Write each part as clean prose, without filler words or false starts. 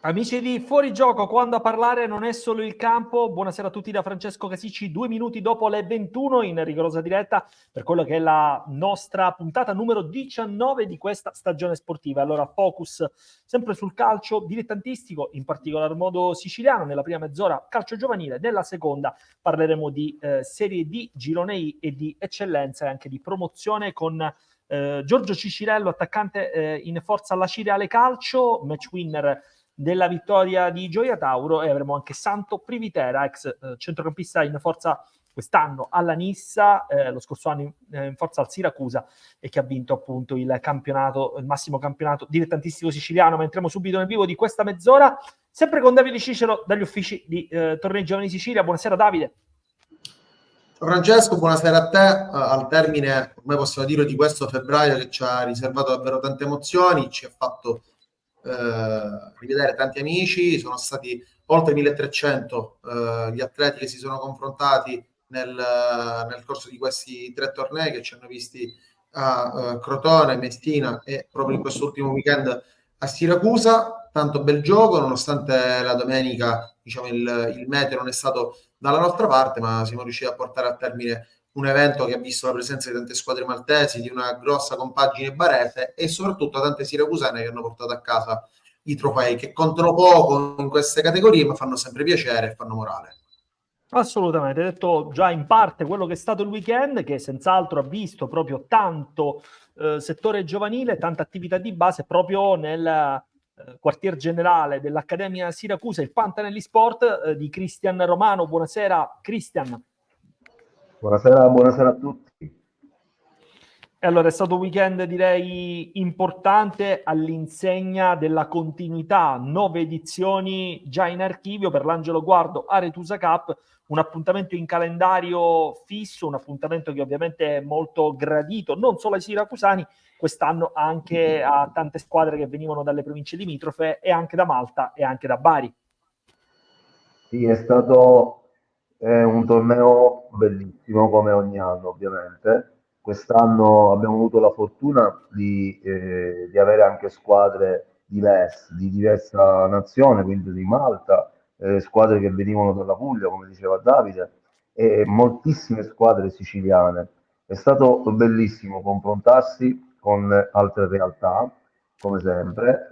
Amici di Fuori Gioco, quando a parlare non è solo il campo. Buonasera a tutti da Francesco Casicci, 2 minuti dopo le 21 in rigorosa diretta per quello che è la nostra puntata numero 19 di questa stagione sportiva. Allora, focus sempre sul calcio dilettantistico, in particolar modo siciliano. Nella prima mezz'ora calcio giovanile, nella seconda parleremo di Serie D, Girone I e di eccellenza e anche di promozione con Giorgio Cicirello, attaccante in forza alla Cireale Calcio, match winner della vittoria di Gioia Tauro, e avremo anche Santo Privitera, ex centrocampista in forza quest'anno alla Nissa, lo scorso anno in forza al Siracusa, e che ha vinto appunto il campionato, il massimo campionato dilettantistico siciliano. Ma entriamo subito nel vivo di questa mezz'ora, sempre con Davide Cicero dagli uffici di Tornei Giovani Sicilia. Buonasera Davide. Ciao Francesco, buonasera a te. Al termine, ormai possiamo dire, di questo febbraio che ci ha riservato davvero tante emozioni, ci ha fatto rivedere tanti amici. Sono stati oltre 1300 gli atleti che si sono confrontati nel corso di questi 3 tornei che ci hanno visti a Crotone, Messina e proprio in quest'ultimo weekend a Siracusa. Tanto bel gioco, nonostante la domenica, diciamo, il meteo non è stato dalla nostra parte, ma siamo riusciti a portare a termine un evento che ha visto la presenza di tante squadre maltesi, di una grossa compagine barese e soprattutto tante siracusane che hanno portato a casa i trofei, che contano poco in queste categorie ma fanno sempre piacere e fanno morale. Assolutamente, hai detto già in parte quello che è stato il weekend, che senz'altro ha visto proprio tanto settore giovanile, tanta attività di base proprio nel quartier generale dell'Accademia Siracusa, il Pantanelli Sport di Cristian Romano. Buonasera Cristian. Buonasera a tutti. E allora è stato un weekend direi importante all'insegna della continuità, 9 edizioni già in archivio per l'Angelo Guardo Aretusa Cup, un appuntamento in calendario fisso, un appuntamento che ovviamente è molto gradito non solo ai siracusani, quest'anno anche a tante squadre che venivano dalle province limitrofe e anche da Malta e anche da Bari. Sì, è stato un torneo bellissimo come ogni anno, ovviamente. Quest'anno abbiamo avuto la fortuna di avere anche squadre diverse, di diversa nazione, quindi di Malta, squadre che venivano dalla Puglia, come diceva Davide, e moltissime squadre siciliane. È stato bellissimo confrontarsi con altre realtà, come sempre,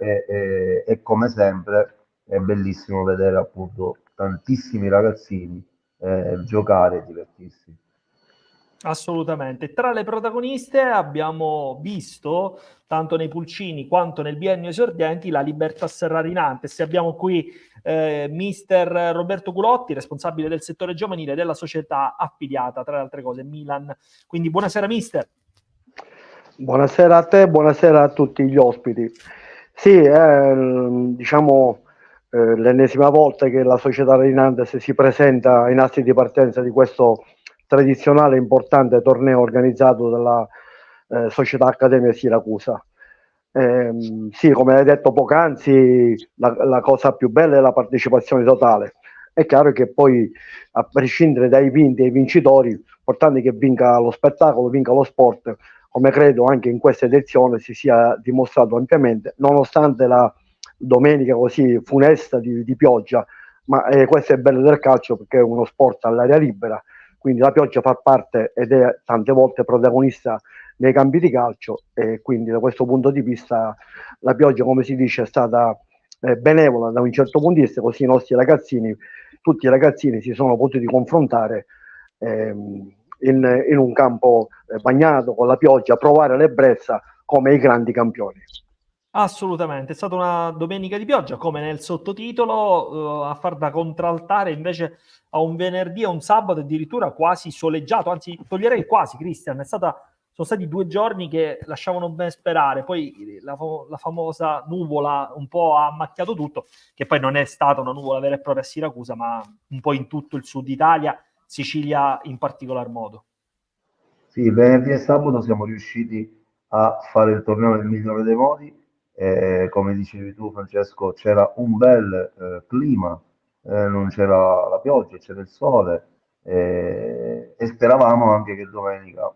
e come sempre è bellissimo vedere appunto tantissimi ragazzini giocare e divertirsi. Assolutamente. Tra le protagoniste abbiamo visto, tanto nei pulcini quanto nel biennio esordienti, la Libertas Rarinantes. Abbiamo qui mister Roberto Culotti, responsabile del settore giovanile della società affiliata, tra le altre cose, Milan. Quindi buonasera mister. Buonasera a te, buonasera a tutti gli ospiti. Sì, diciamo l'ennesima volta che la società Rarinantes si presenta in assi di partenza di questo tradizionale e importante torneo organizzato dalla Società Accademia Siracusa. Sì, come hai detto poc'anzi, la cosa più bella è la partecipazione totale. È chiaro che poi, a prescindere dai vinti e i vincitori, l'importante è che vinca lo spettacolo, vinca lo sport, come credo anche in questa edizione si sia dimostrato ampiamente, nonostante la domenica così funesta di pioggia, ma questo è bello del calcio perché è uno sport all'aria libera, quindi la pioggia fa parte ed è tante volte protagonista nei campi di calcio, e quindi da questo punto di vista la pioggia, come si dice, è stata benevola da un certo punto di vista, così i nostri ragazzini, tutti i ragazzini si sono potuti confrontare in un campo bagnato con la pioggia, provare l'ebbrezza come i grandi campioni. Assolutamente, è stata una domenica di pioggia, come nel sottotitolo, a far da contraltare invece a un venerdì e un sabato addirittura quasi soleggiato, anzi toglierei quasi, Cristian, sono stati 2 giorni che lasciavano ben sperare, poi la famosa nuvola un po' ha macchiato tutto, che poi non è stata una nuvola vera e propria a Siracusa, ma un po' in tutto il sud Italia, Sicilia in particolar modo. Sì, venerdì e sabato siamo riusciti a fare il torneo nel migliore dei modi. Come dicevi tu, Francesco, c'era un bel clima, non c'era la pioggia, c'era il sole, e speravamo anche che domenica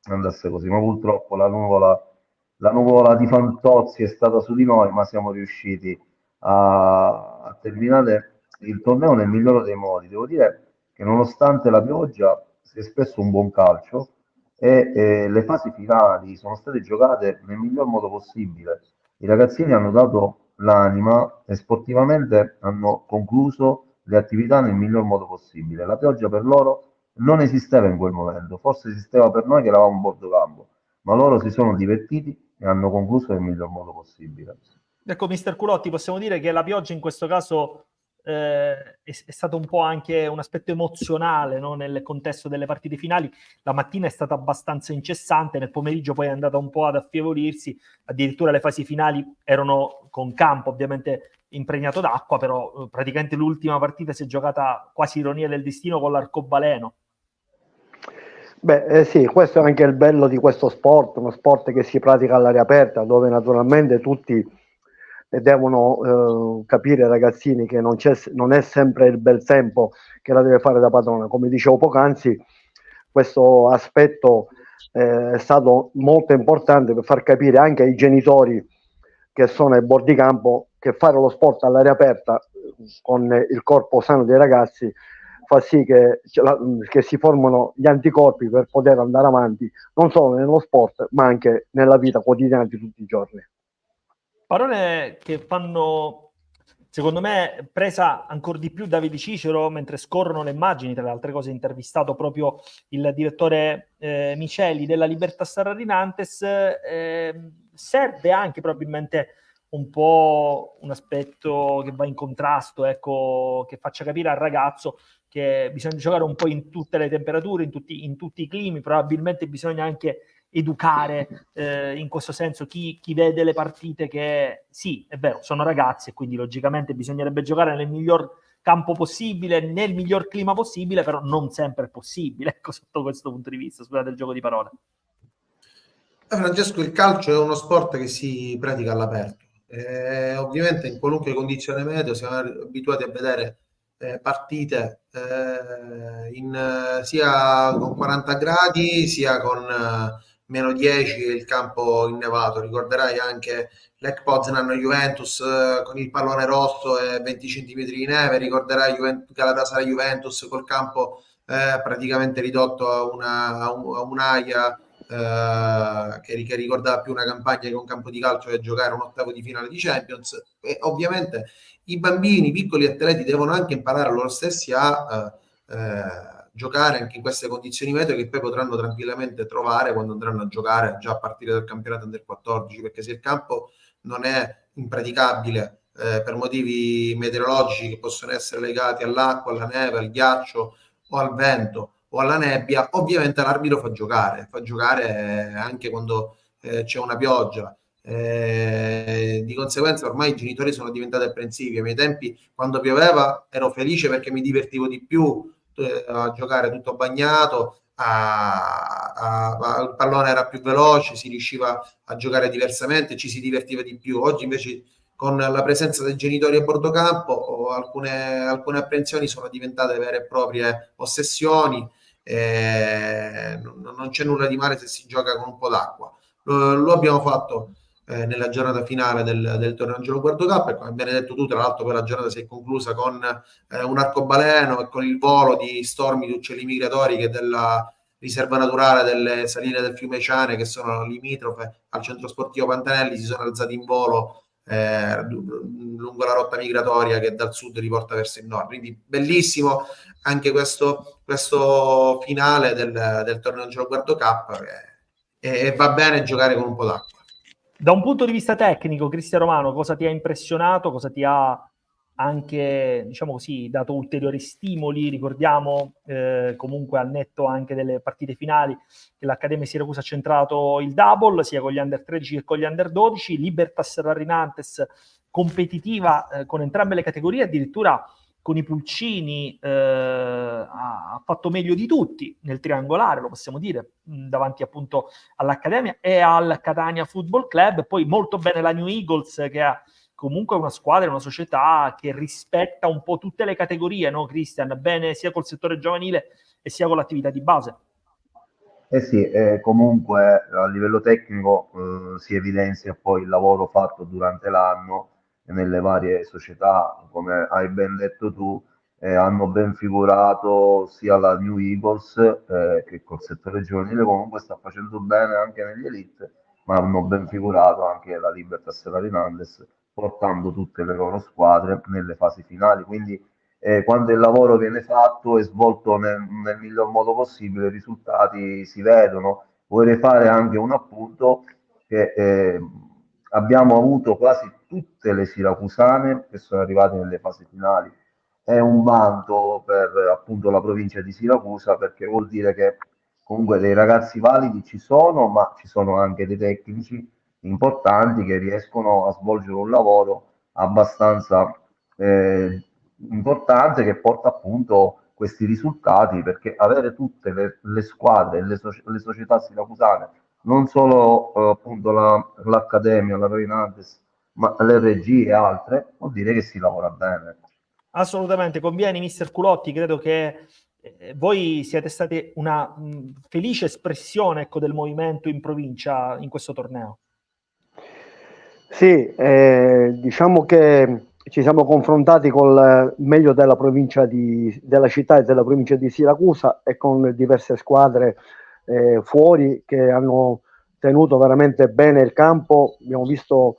andasse così, ma purtroppo la nuvola di Fantozzi è stata su di noi, ma siamo riusciti a terminare il torneo nel migliore dei modi. Devo dire che nonostante la pioggia si è espresso un buon calcio e le fasi finali sono state giocate nel miglior modo possibile. I ragazzini hanno dato l'anima e sportivamente hanno concluso le attività nel miglior modo possibile. La pioggia per loro non esisteva in quel momento, forse esisteva per noi che eravamo a bordo campo, ma loro si sono divertiti e hanno concluso nel miglior modo possibile. Ecco, mister Culotti, possiamo dire che la pioggia in questo caso è stato un po' anche un aspetto emozionale, no? Nel contesto delle partite finali. La mattina è stata abbastanza incessante, nel pomeriggio poi è andata un po' ad affievolirsi, addirittura le fasi finali erano con campo ovviamente impregnato d'acqua, però praticamente l'ultima partita si è giocata, quasi ironia del destino, con l'arcobaleno. Beh, sì, questo è anche il bello di questo sport, uno sport che si pratica all'aria aperta, dove naturalmente tutti devono capire, ragazzini, che non è sempre il bel tempo che la deve fare da padrona. Come dicevo poc'anzi, questo aspetto è stato molto importante per far capire anche ai genitori che sono ai bordi campo che fare lo sport all'aria aperta con il corpo sano dei ragazzi fa sì che si formano gli anticorpi per poter andare avanti non solo nello sport ma anche nella vita quotidiana di tutti i giorni. Parole che fanno, secondo me, presa ancora di più Davide Cicero mentre scorrono le immagini. Tra le altre cose, intervistato proprio il direttore Miceli della Libertas Sarrarinantes. Serve anche probabilmente un po' un aspetto che va in contrasto, ecco, che faccia capire al ragazzo che bisogna giocare un po' in tutte le temperature, in tutti i climi. Probabilmente bisogna anche educare in questo senso chi vede le partite, che sì, è vero, sono ragazzi e quindi logicamente bisognerebbe giocare nel miglior campo possibile, nel miglior clima possibile, però non sempre è possibile, ecco, sotto questo punto di vista, scusate il gioco di parole. Francesco, il calcio è uno sport che si pratica all'aperto. Ovviamente in qualunque condizione meteo siamo abituati a vedere partite sia con 40 gradi sia con meno 10 e il campo innevato. Ricorderai anche l'Ec Poznan Juventus con il pallone rosso e 20 cm di neve. Ricorderai Galatasaray Juventus col campo praticamente ridotto a un'aia. Che ricordava più una campagna che un campo di calcio che giocare un ottavo di finale di Champions. E ovviamente i bambini, i piccoli atleti devono anche imparare loro stessi a giocare anche in queste condizioni meteo, che poi potranno tranquillamente trovare quando andranno a giocare già a partire dal campionato Under 14, perché se il campo non è impraticabile per motivi meteorologici che possono essere legati all'acqua, alla neve, al ghiaccio o al vento o alla nebbia, ovviamente l'arbitro fa giocare anche quando c'è una pioggia. Di conseguenza ormai i genitori sono diventati apprensivi. Ai miei tempi, quando pioveva, ero felice perché mi divertivo di più a giocare tutto bagnato, il pallone era più veloce, si riusciva a giocare diversamente, ci si divertiva di più. Oggi invece, con la presenza dei genitori a bordo campo, alcune apprensioni sono diventate vere e proprie ossessioni. Non c'è nulla di male se si gioca con un po' d'acqua. Lo abbiamo fatto nella giornata finale del torneo Angelo Guardo Cup, e come ben detto tu, tra l'altro poi la giornata si è conclusa con un arcobaleno e con il volo di stormi di uccelli migratori che della riserva naturale delle saline del fiume Ciane, che sono limitrofe al centro sportivo Pantanelli, si sono alzati in volo lungo la rotta migratoria che dal sud riporta verso il nord. Quindi bellissimo anche questo finale del torneo Angelo Guardo Cup, e va bene giocare con un po' d'acqua. Da un punto di vista tecnico, Cristian Romano, cosa ti ha impressionato? Cosa ti ha anche, diciamo così, dato ulteriori stimoli? Ricordiamo comunque, al netto anche delle partite finali, che l'Accademia Siracusa ha centrato il double sia con gli under 13 che con gli under 12, Libertas Sarrarinantes competitiva con entrambe le categorie, addirittura con i pulcini ha fatto meglio di tutti nel triangolare, lo possiamo dire, davanti appunto all'Accademia e al Catania Football Club. Poi molto bene la New Eagles, che ha comunque una squadra, una società che rispetta un po' tutte le categorie, no Cristian? Bene sia col settore giovanile e sia con l'attività di base. Eh sì, comunque a livello tecnico si evidenzia poi il lavoro fatto durante l'anno nelle varie società, come hai ben detto tu, hanno ben figurato sia la New Eagles che col settore giovanile comunque sta facendo bene anche negli elite, ma hanno ben figurato anche la Libertas e la Rinaldes, portando tutte le loro squadre nelle fasi finali. Quindi quando il lavoro viene fatto e svolto nel miglior modo possibile, i risultati si vedono. Vorrei fare anche un appunto che abbiamo avuto quasi tutte le siracusane che sono arrivate nelle fasi finali. È un vanto per appunto la provincia di Siracusa, perché vuol dire che comunque dei ragazzi validi ci sono, ma ci sono anche dei tecnici importanti che riescono a svolgere un lavoro abbastanza importante, che porta appunto questi risultati, perché avere tutte le squadre, le società siracusane, non solo appunto l'Accademia, la Rinaldes, ma l'RG e altre, vuol dire che si lavora bene. Assolutamente, conviene, mister Culotti, credo che voi siete stati una felice espressione, ecco, del movimento in provincia in questo torneo. Sì, diciamo che ci siamo confrontati col meglio della provincia della città e della provincia di Siracusa, e con diverse squadre fuori che hanno tenuto veramente bene il campo. Abbiamo visto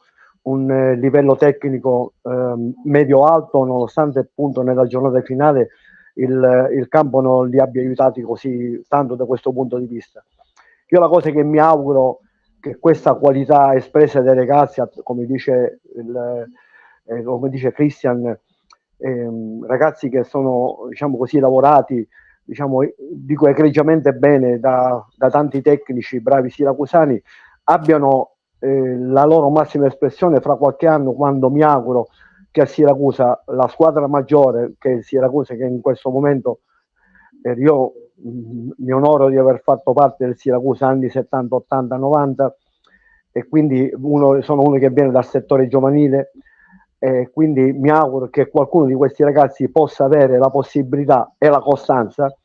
un livello tecnico medio-alto, nonostante appunto nella giornata finale il campo non li abbia aiutati così tanto da questo punto di vista. Io la cosa che mi auguro, che questa qualità espressa dai ragazzi, come dice Christian, ragazzi che sono, diciamo così, lavorati, diciamo, dico egregiamente bene da tanti tecnici bravi siracusani, abbiano la loro massima espressione fra qualche anno, quando mi auguro che a Siracusa la squadra maggiore, che è Siracusa, che in questo momento io mi onoro di aver fatto parte del Siracusa anni 70, 80, 90, e quindi sono uno che viene dal settore giovanile, e quindi mi auguro che qualcuno di questi ragazzi possa avere la possibilità e la costanza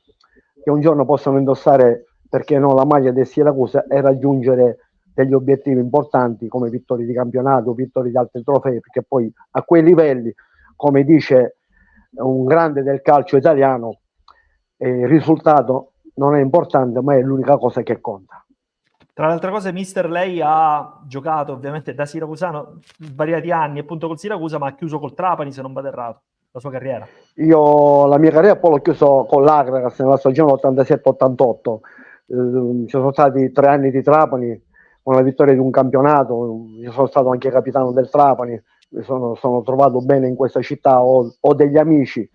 che un giorno possano indossare, perché no, la maglia del Siracusa, e raggiungere degli obiettivi importanti come vittorie di campionato, vittorie di altri trofei, perché poi a quei livelli, come dice un grande del calcio italiano, il risultato non è importante, ma è l'unica cosa che conta. Tra le altre cose, mister, lei ha giocato ovviamente da siracusano svariati anni appunto col Siracusa, ma ha chiuso col Trapani, se non vado errato, la sua carriera. Io la mia carriera poi l'ho chiuso con l'Agragas nella stagione 87-88. Ci sono stati 3 anni di Trapani con la vittoria di un campionato. Io sono stato anche capitano del Trapani, mi sono trovato bene in questa città, ho degli amici.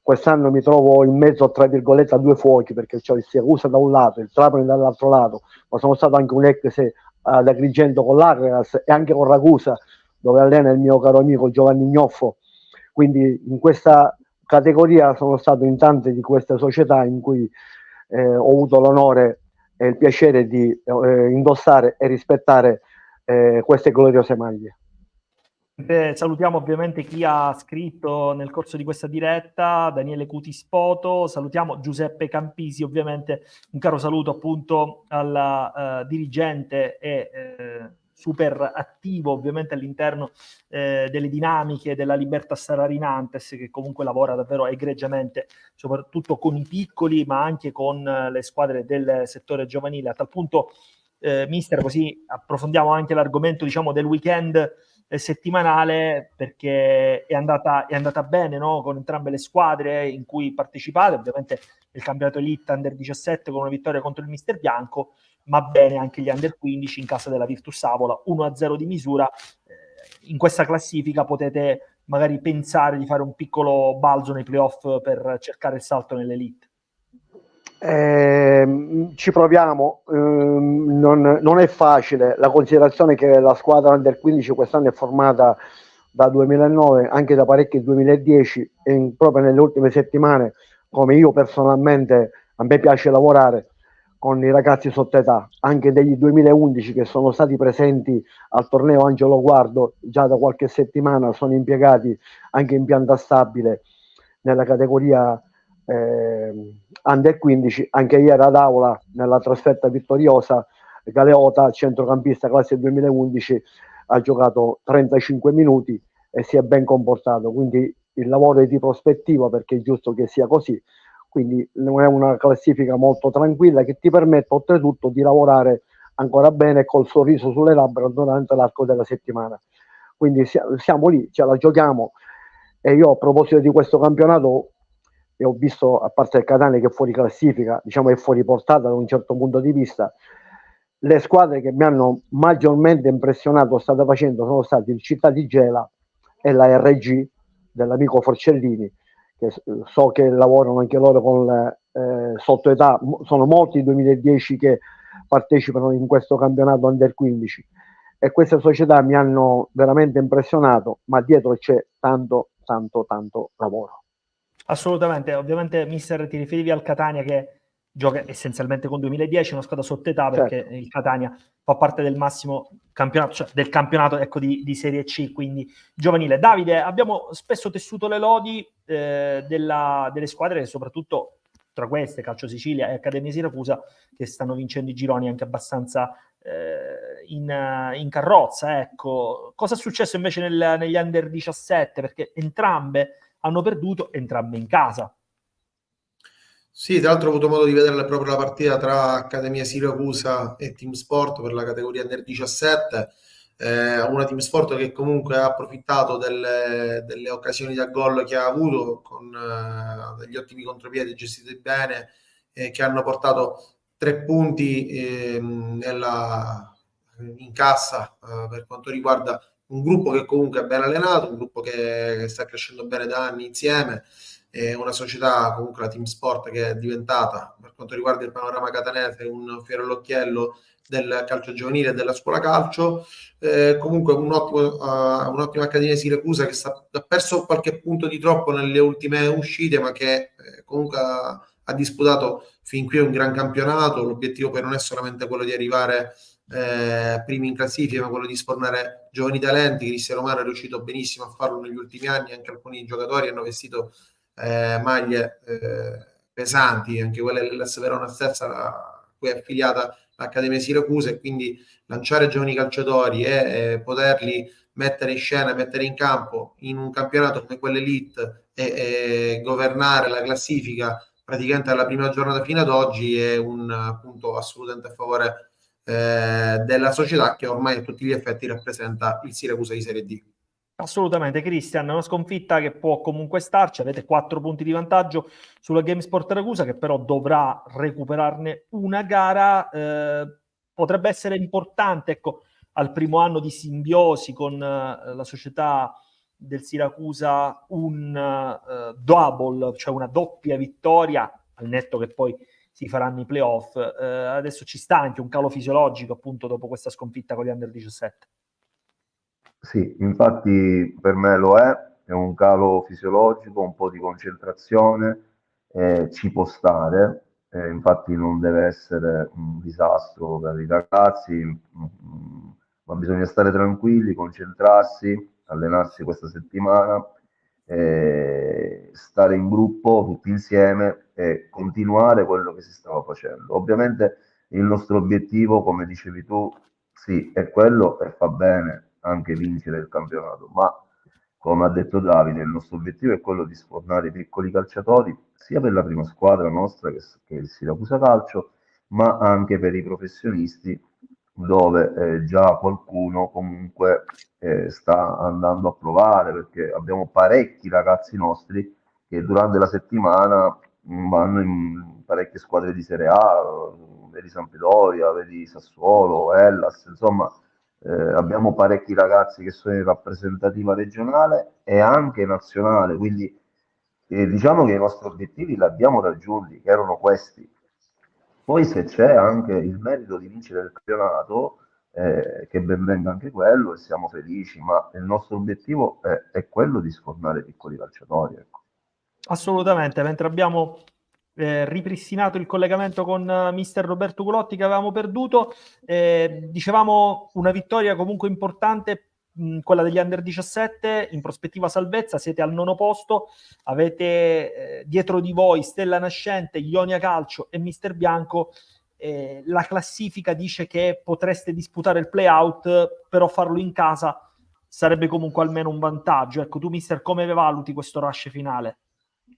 Quest'anno mi trovo in mezzo, tra virgolette, a due fuochi, perché c'ho il Siracusa da un lato, il Trapani dall'altro lato, ma sono stato anche un ex ad Agrigento con l'Agragas e anche con Ragusa, dove allena il mio caro amico Giovanni Gnoffo. Quindi in questa categoria sono stato in tante di queste società in cui ho avuto l'onore e il piacere di indossare e rispettare queste gloriose maglie. Salutiamo ovviamente chi ha scritto nel corso di questa diretta: Daniele Cutispoto, salutiamo Giuseppe Campisi, ovviamente un caro saluto appunto al dirigente e super attivo ovviamente all'interno delle dinamiche della Libertas Rinantes, che comunque lavora davvero egregiamente, soprattutto con i piccoli ma anche con le squadre del settore giovanile. A tal punto, mister, così approfondiamo anche l'argomento, diciamo, del weekend settimanale, perché è andata bene, no? Con entrambe le squadre in cui partecipate, ovviamente il campionato Elite Under 17 con una vittoria contro il Mister Bianco, ma bene anche gli Under 15 in casa della Virtus Avola, 1-0 di misura. In questa classifica potete magari pensare di fare un piccolo balzo nei playoff per cercare il salto nell'Elite. Ci proviamo, non è facile, la considerazione che la squadra Under 15 quest'anno è formata da 2009, anche da parecchi 2010, e proprio nelle ultime settimane, come io personalmente, a me piace lavorare con i ragazzi sotto età, anche degli 2011 che sono stati presenti al torneo Angelo Guardo già da qualche settimana, sono impiegati anche in pianta stabile nella categoria Under 15. Anche ieri ad Aula, nella trasferta vittoriosa, Galeota, centrocampista classe 2011, ha giocato 35 minuti e si è ben comportato, quindi il lavoro è di prospettiva perché è giusto che sia così, quindi non è una classifica molto tranquilla che ti permette oltretutto di lavorare ancora bene col sorriso sulle labbra durante l'arco della settimana. Quindi siamo lì, ce la giochiamo, e io a proposito di questo campionato ho visto, a parte il Catania che è fuori classifica, diciamo è fuori portata da un certo punto di vista, le squadre che mi hanno maggiormente impressionato sono stati il Città di Gela e la RG dell'amico Forcellini, che so che lavorano anche loro con sotto età, sono molti i 2010 che partecipano in questo campionato Under 15, e queste società mi hanno veramente impressionato, ma dietro c'è tanto lavoro. Assolutamente, ovviamente mister ti riferivi al Catania che gioca essenzialmente con 2010, una squadra sotto età, perché il Catania fa parte del massimo campionato, cioè del campionato di Serie C, quindi giovanile. Davide, abbiamo spesso tessuto le lodi delle squadre, soprattutto tra queste, Calcio Sicilia e Accademia Siracusa, che stanno vincendo i gironi anche abbastanza in carrozza. Ecco, cosa è successo invece negli Under 17? Perché entrambe hanno perduto, entrambe in casa. Sì, tra l'altro ho avuto modo di vedere proprio la partita tra Accademia Siracusa e Team Sport per la categoria Under 17. Una Team Sport che comunque ha approfittato delle occasioni da gol che ha avuto, con degli ottimi contropiedi gestiti bene, che hanno portato 3 punti in cassa per quanto riguarda un gruppo che comunque è ben allenato, un gruppo che sta crescendo bene da anni insieme. È una società, comunque la Team Sport, che è diventata, per quanto riguarda il panorama catanese, un fiore all'occhiello del calcio giovanile e della scuola calcio. Comunque un'ottima Accademia Siracusa che ha perso qualche punto di troppo nelle ultime uscite, ma che comunque ha disputato fin qui un gran campionato. L'obiettivo poi non è solamente quello di arrivare primi in classifica, ma quello di sfornare giovani talenti. Cristiano Romano è riuscito benissimo a farlo negli ultimi anni, anche alcuni giocatori hanno vestito maglie pesanti, anche quelle dell'S Verona stessa, a cui è affiliata l'Accademia Siracusa, e quindi lanciare giovani calciatori e poterli mettere in scena, mettere in campo in un campionato come quell'Elite e governare la classifica praticamente dalla prima giornata fino ad oggi è un punto assolutamente a favore della società, che ormai a tutti gli effetti rappresenta il Siracusa di Serie D. Assolutamente, Cristian, una sconfitta che può comunque starci. Avete 4 punti di vantaggio sulla GameSport Ragusa, che però dovrà recuperarne una gara. Potrebbe essere importante, ecco, al primo anno di simbiosi con la società del Siracusa, un double, cioè una doppia vittoria, al netto che poi si faranno i playoff. Adesso ci sta anche un calo fisiologico, appunto, dopo questa sconfitta con gli Under 17. Sì, infatti per me lo è un calo fisiologico, un po' di concentrazione, ci può stare, infatti non deve essere un disastro per i ragazzi, ma bisogna stare tranquilli, concentrarsi, allenarsi questa settimana, stare in gruppo tutti insieme e continuare quello che si stava facendo. Ovviamente il nostro obiettivo, come dicevi tu, sì, è quello e fa bene anche vincere il campionato, ma come ha detto Davide, il nostro obiettivo è quello di sfornare i piccoli calciatori, sia per la prima squadra nostra che è il Siracusa Calcio, ma anche per i professionisti, dove già qualcuno comunque sta andando a provare, perché abbiamo parecchi ragazzi nostri che durante la settimana vanno in parecchie squadre di Serie A, vedi Sampdoria, vedi Sassuolo, Hellas, insomma abbiamo parecchi ragazzi che sono in rappresentativa regionale e anche nazionale, quindi diciamo che i nostri obiettivi li abbiamo raggiunti, che erano questi. Poi se c'è anche il merito di vincere il campionato, che ben venga anche quello e siamo felici, ma il nostro obiettivo è quello di sfornare piccoli calciatori. Ecco. Assolutamente, mentre abbiamo ripristinato il collegamento con mister Roberto Gulotti che avevamo perduto, dicevamo una vittoria comunque importante, quella degli Under 17, in prospettiva salvezza, siete al 9° posto, avete dietro di voi Stella Nascente, Ionia Calcio e Mister Bianco. La classifica dice che potreste disputare il play-out, però farlo in casa sarebbe comunque almeno un vantaggio. Ecco, tu mister, come valuti questo rush finale?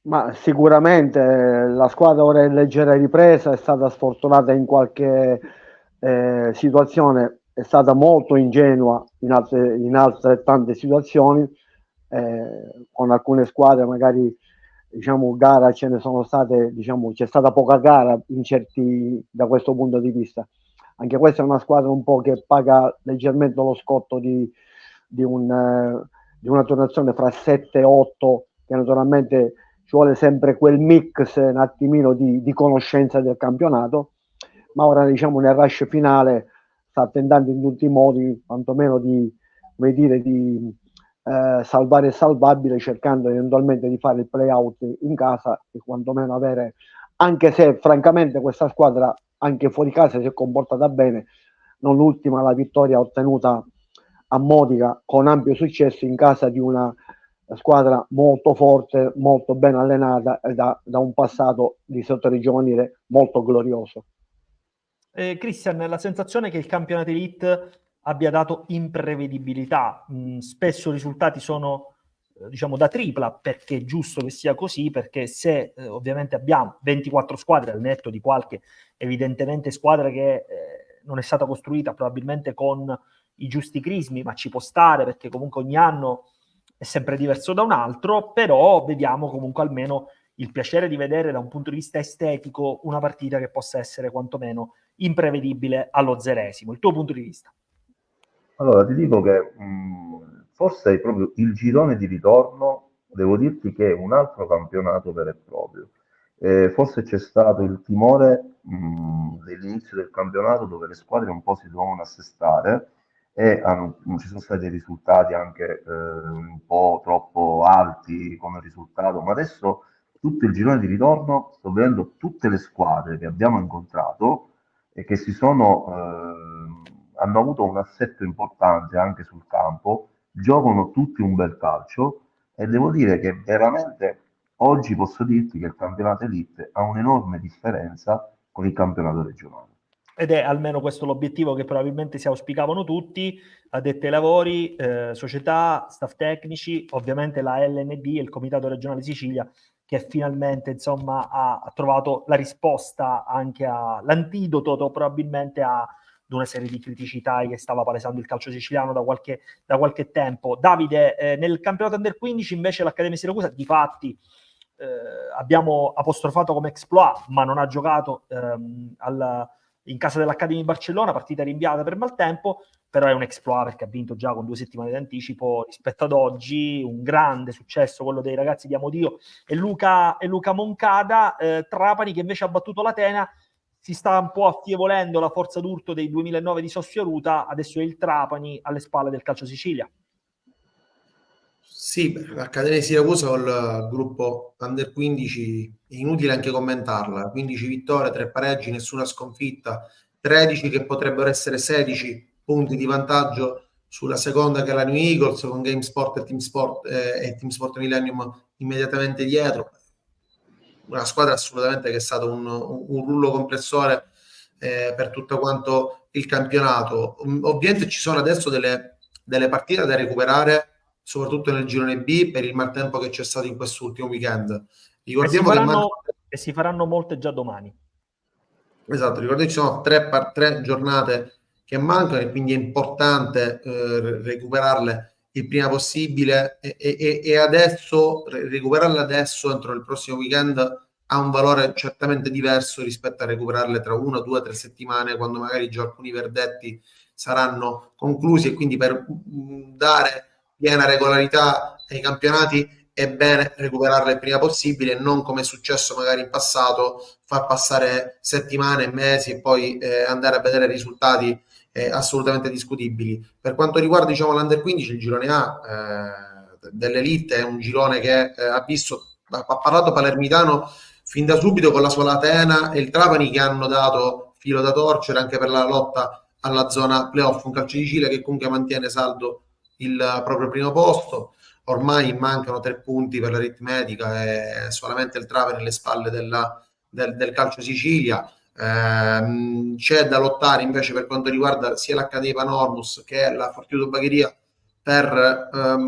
Ma sicuramente la squadra ora è in leggera ripresa, è stata sfortunata in qualche situazione, è stata molto ingenua in altre tante situazioni, con alcune squadre magari, diciamo, gara ce ne sono state, diciamo, c'è stata poca gara da questo punto di vista. Anche questa è una squadra un po' che paga leggermente lo scotto di una turnazione fra 7 e 8, che naturalmente ci vuole sempre quel mix un attimino di conoscenza del campionato, ma ora, diciamo, nel rush finale sta tentando in tutti i modi quantomeno di salvare il salvabile, cercando eventualmente di fare il play-out in casa e quantomeno avere, anche se francamente questa squadra anche fuori casa si è comportata bene, non l'ultima la vittoria ottenuta a Modica con ampio successo in casa di una squadra molto forte, molto ben allenata e da un passato di settore giovanile molto glorioso. Christian, la sensazione è che il campionato Elite abbia dato imprevedibilità. Spesso i risultati sono diciamo da tripla, perché è giusto che sia così, perché se ovviamente abbiamo 24 squadre, al netto di qualche evidentemente squadra che non è stata costruita probabilmente con i giusti crismi, ma ci può stare perché comunque ogni anno è sempre diverso da un altro, però vediamo comunque almeno il piacere di vedere da un punto di vista estetico una partita che possa essere quantomeno imprevedibile allo 0°. Il tuo punto di vista? Allora, ti dico che forse è proprio il girone di ritorno, devo dirti che è un altro campionato vero e proprio. Forse c'è stato il timore dell'inizio del campionato dove le squadre un po' si dovevano assestare e ci sono stati dei risultati anche un po' troppo alti come risultato, ma adesso tutto il girone di ritorno sto vedendo tutte le squadre che abbiamo incontrato e che hanno avuto un assetto importante anche sul campo, giocano tutti un bel calcio e devo dire che veramente oggi posso dirti che il campionato Elite ha un'enorme differenza con il campionato regionale. Ed è almeno questo l'obiettivo che probabilmente si auspicavano tutti, addetti ai lavori, società, staff tecnici, ovviamente la LNB e il Comitato Regionale Sicilia, che finalmente insomma ha trovato la risposta anche all'antidoto probabilmente ad una serie di criticità che stava palesando il calcio siciliano da qualche tempo. Davide, nel campionato Under 15 invece l'Accademia Siracusa difatti abbiamo apostrofato come exploit, ma non ha giocato in casa dell'Accademia Barcellona, partita rinviata per maltempo, però è un exploit perché ha vinto già con 2 settimane di anticipo rispetto ad oggi, un grande successo quello dei ragazzi di Amodio e Luca Moncada. Trapani che invece ha battuto l'Atena, si sta un po' affievolendo la forza d'urto dei 2009 di Soffiaruta, adesso è il Trapani alle spalle del calcio Sicilia. Sì, l'Accademia di Siracusa col gruppo Under 15 è inutile anche commentarla, 15 vittorie, 3 pareggi, nessuna sconfitta, 13 che potrebbero essere 16 punti di vantaggio sulla seconda che è la New Eagles, con GameSport e Team Sport Millennium immediatamente dietro. Una squadra assolutamente che è stato un rullo compressore per tutto quanto il campionato. Ovviamente ci sono adesso delle partite da recuperare, soprattutto nel girone B, per il maltempo che c'è stato in quest'ultimo weekend. Ricordiamo che si faranno molte già domani. Esatto, ricordiamo ci sono 3 giornate che mancano e quindi è importante recuperarle il prima possibile e adesso recuperarle adesso entro il prossimo weekend ha un valore certamente diverso rispetto a recuperarle tra 1, 2, 3 settimane, quando magari già alcuni verdetti saranno conclusi, e quindi per dare piena regolarità ai campionati è bene recuperarle il prima possibile, non come è successo magari in passato, far passare settimane, mesi e poi andare a vedere risultati assolutamente discutibili. Per quanto riguarda, diciamo, l'Under 15, il girone A dell'Elite è un girone che ha parlato palermitano fin da subito con la sua Atena e il Trapani, che hanno dato filo da torcere anche per la lotta alla zona playoff, un calcio di Sicilia che comunque mantiene saldo il proprio primo posto. Ormai mancano 3 punti per l'aritmetica e solamente il Trapani alle spalle del calcio Sicilia. C'è da lottare invece per quanto riguarda sia l'Accademia Panormus che la Fortitudo Bagheria per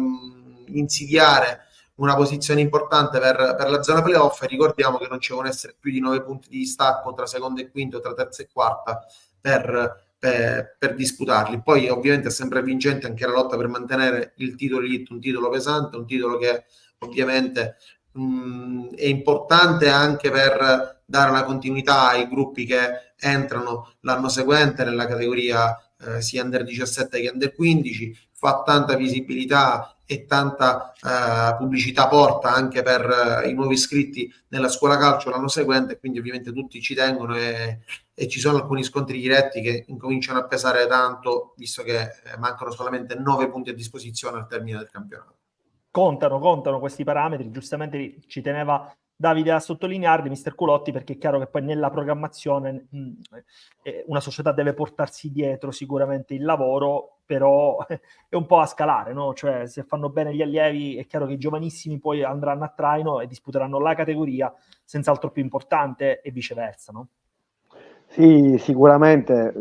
insidiare una posizione importante per la zona playoff. E ricordiamo che non ci devono essere più di 9 punti di distacco tra seconda e quinto, tra terza e quarta per disputarli. Poi ovviamente è sempre vincente anche la lotta per mantenere il titolo elite, un titolo pesante, un titolo che ovviamente è importante anche per dare una continuità ai gruppi che entrano l'anno seguente nella categoria sia under 17 che under 15, fa tanta visibilità e tanta pubblicità porta anche per i nuovi iscritti nella scuola calcio l'anno seguente, quindi ovviamente tutti ci tengono e ci sono alcuni scontri diretti che incominciano a pesare tanto, visto che mancano solamente 9 punti a disposizione al termine del campionato. Contano questi parametri, giustamente ci teneva Davide a sottolinearli, mister Culotti, perché è chiaro che poi nella programmazione una società deve portarsi dietro sicuramente il lavoro, però è un po' a scalare, no? Cioè, se fanno bene gli allievi è chiaro che i giovanissimi poi andranno a traino e disputeranno la categoria senz'altro più importante e viceversa, no? Sì, sicuramente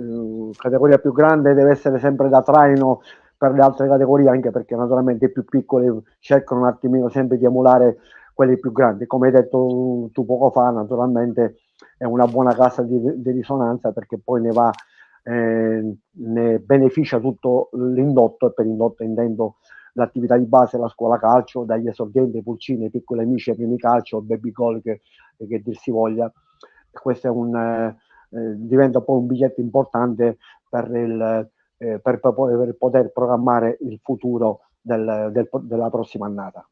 categoria più grande deve essere sempre da traino per le altre categorie, anche perché naturalmente i più piccoli cercano un attimino sempre di emulare quelli più grandi. Come hai detto tu poco fa, naturalmente è una buona cassa di risonanza, perché poi ne beneficia tutto l'indotto, e per indotto intendo l'attività di base, la scuola calcio, dagli esordienti ai pulcini, ai piccoli amici, ai primi calcio, al baby goal che dir si voglia. Questo è diventa poi un biglietto importante per poter programmare il futuro della prossima annata.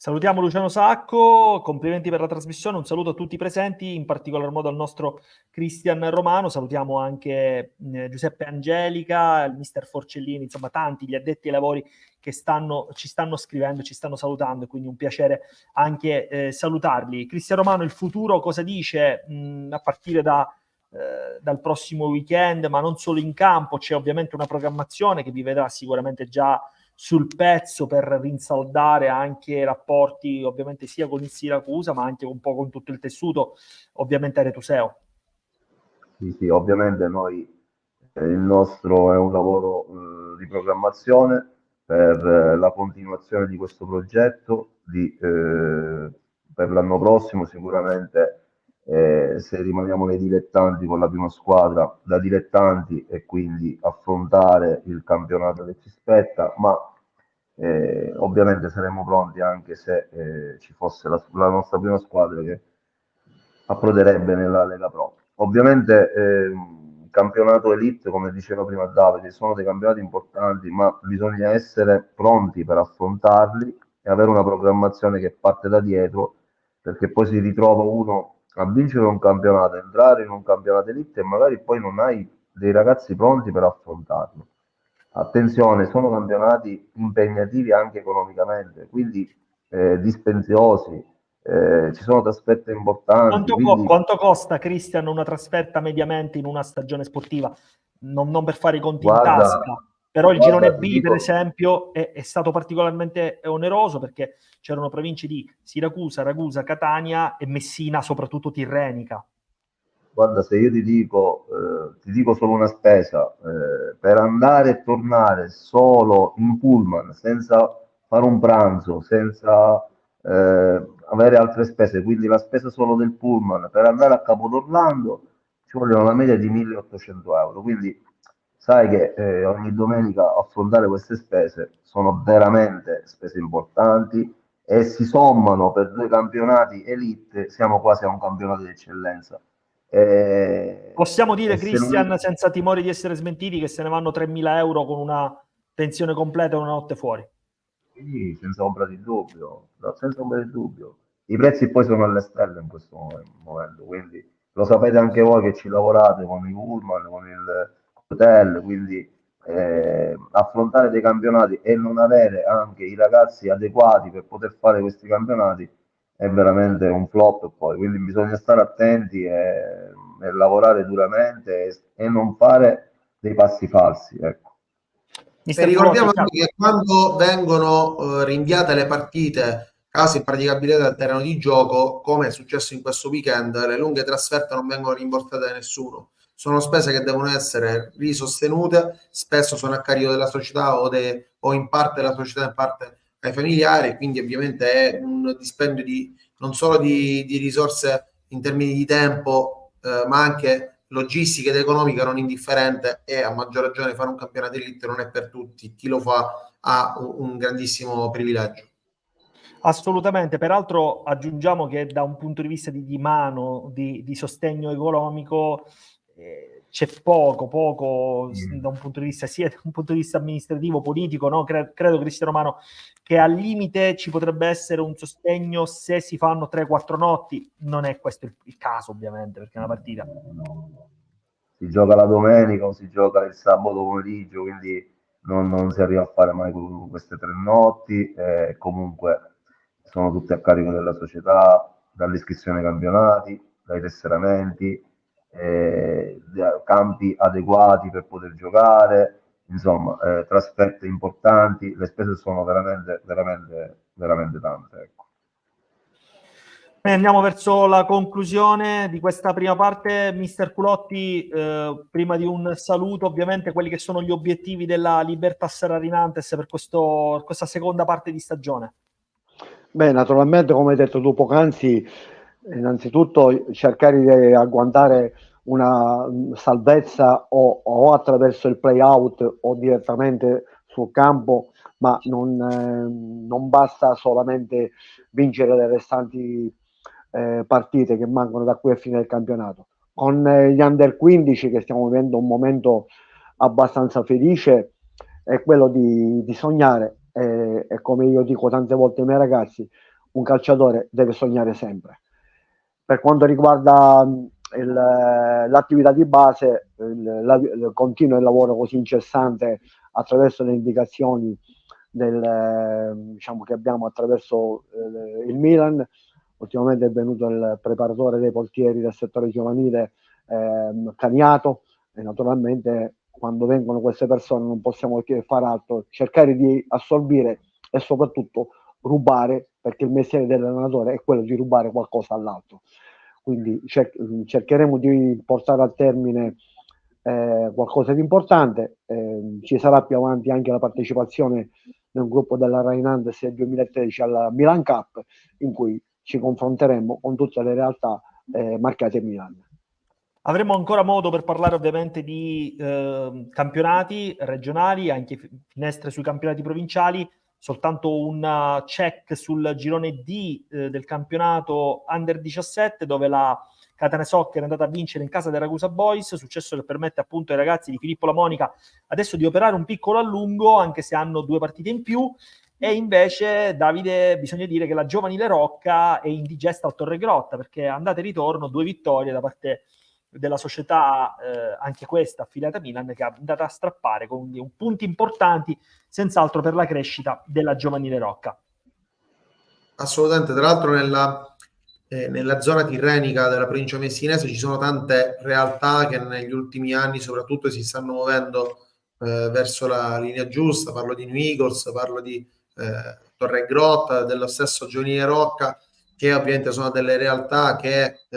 Salutiamo Luciano Sacco, complimenti per la trasmissione, un saluto a tutti i presenti, in particolar modo al nostro Cristian Romano, salutiamo anche Giuseppe Angelica, il mister Forcellini, insomma tanti gli addetti ai lavori che ci stanno scrivendo, ci stanno salutando, quindi un piacere anche salutarli. Cristian Romano, il futuro cosa dice a partire dal prossimo weekend, ma non solo in campo? C'è ovviamente una programmazione che vi vedrà sicuramente già sul pezzo per rinsaldare anche rapporti ovviamente sia con il Siracusa ma anche un po' con tutto il tessuto ovviamente aretuseo. Sì, ovviamente noi il nostro è un lavoro di programmazione per la continuazione di questo progetto, per l'anno prossimo sicuramente se rimaniamo nei dilettanti con la prima squadra da dilettanti, e quindi affrontare il campionato che ci spetta, ma ovviamente saremo pronti anche se ci fosse la nostra prima squadra che approderebbe nella Lega Pro. Ovviamente campionato elite, come diceva prima Davide, sono dei campionati importanti, ma bisogna essere pronti per affrontarli e avere una programmazione che parte da dietro, perché poi si ritrova uno a vincere un campionato, entrare in un campionato elite e magari poi non hai dei ragazzi pronti per affrontarlo. Attenzione, sono campionati impegnativi anche economicamente, quindi dispendiosi, ci sono trasferte importanti. Quanto costa, Cristian, una trasferta mediamente in una stagione sportiva? Non per fare i conti in tasca, però il girone B, per esempio, è stato particolarmente oneroso, perché c'erano province di Siracusa, Ragusa, Catania e Messina, soprattutto tirrenica. Guarda, se io ti dico solo una spesa, per andare e tornare solo in pullman, senza fare un pranzo, senza avere altre spese, quindi la spesa solo del pullman, per andare a Capodorlando ci vogliono una media di 1.800 euro, quindi sai che ogni domenica affrontare queste spese sono veramente spese importanti e si sommano per 2 campionati elite, siamo quasi a un campionato di eccellenza. Possiamo dire, Cristian, senza timore di essere smentiti, che se ne vanno 3.000 euro con una pensione completa e una notte fuori? Sì, senza ombra di dubbio, I prezzi poi sono alle stelle in questo momento, quindi lo sapete anche voi che ci lavorate con i pullman, con il hotel, quindi affrontare dei campionati e non avere anche i ragazzi adeguati per poter fare questi campionati è veramente un flop poi, quindi bisogna stare attenti e lavorare duramente e non fare dei passi falsi, ecco. E ricordiamo anche che quando vengono rinviate le partite, caso impraticabilità del terreno di gioco, come è successo in questo weekend, le lunghe trasferte non vengono rimborsate da nessuno. sono spese che devono essere risostenute, spesso sono a carico della società o in parte della società, in parte ai familiari, quindi ovviamente è un dispendio non solo di risorse in termini di tempo, ma anche logistica ed economica non indifferente, e a maggior ragione fare un campionato elite non è per tutti, chi lo fa ha un grandissimo privilegio. Assolutamente, peraltro aggiungiamo che da un punto di vista di mano, di sostegno economico, c'è poco da un punto di vista sia da un punto di vista amministrativo, politico, no? Credo Cristiano Romano che al limite ci potrebbe essere un sostegno se si fanno 3-4 notti, non è questo il caso ovviamente, perché è una partita. Si gioca la domenica o si gioca il sabato pomeriggio, quindi non si arriva a fare mai queste 3 notti, comunque sono tutte a carico della società, dall'iscrizione ai campionati, dai tesseramenti, campi adeguati per poter giocare, insomma, trasferte importanti, le spese sono veramente, veramente, veramente tante, ecco. Andiamo verso la conclusione di questa prima parte. Mister Culotti, prima di un saluto, ovviamente quelli che sono gli obiettivi della Libertas Rarinantes per questa seconda parte di stagione. Beh, naturalmente, come hai detto tu poc'anzi, innanzitutto cercare di agguantare una salvezza o attraverso il play-out o direttamente sul campo, ma non basta solamente vincere le restanti partite che mancano da qui a fine del campionato. Con gli under 15 che stiamo vivendo un momento abbastanza felice, è quello di sognare, e come io dico tante volte ai miei ragazzi, un calciatore deve sognare sempre. Per quanto riguarda l'attività di base, continua il lavoro così incessante attraverso le indicazioni diciamo che abbiamo attraverso il Milan. Ultimamente è venuto il preparatore dei portieri del settore giovanile, Caniato, e naturalmente quando vengono queste persone non possiamo che fare altro, cercare di assorbire e soprattutto rubare, perché il mestiere dell'allenatore è quello di rubare qualcosa all'altro. Quindi cercheremo di portare a termine qualcosa di importante. Ci sarà più avanti anche la partecipazione nel gruppo della Rainandes del 2013 alla Milan Cup, in cui ci confronteremo con tutte le realtà marcate Milan. Avremo ancora modo per parlare ovviamente di campionati regionali, anche finestre sui campionati provinciali. Soltanto un check sul girone D del campionato Under 17, dove la Catania Soccer è andata a vincere in casa del Ragusa Boys, successo che permette appunto ai ragazzi di Filippo La Monica adesso di operare un piccolo allungo, anche se hanno 2 partite in più. E invece, Davide, bisogna dire che la giovanile Rocca è indigesta a Torregrotta, perché andata e ritorno 2 vittorie da parte della società, anche questa affiliata a Milan, che è andata a strappare con punti importanti senz'altro per la crescita della giovanile Rocca. Assolutamente, tra l'altro nella zona tirrenica della provincia messinese ci sono tante realtà che negli ultimi anni soprattutto si stanno muovendo verso la linea giusta. Parlo di New Eagles, parlo di Torregrotta, dello stesso giovanile Rocca, che ovviamente sono delle realtà che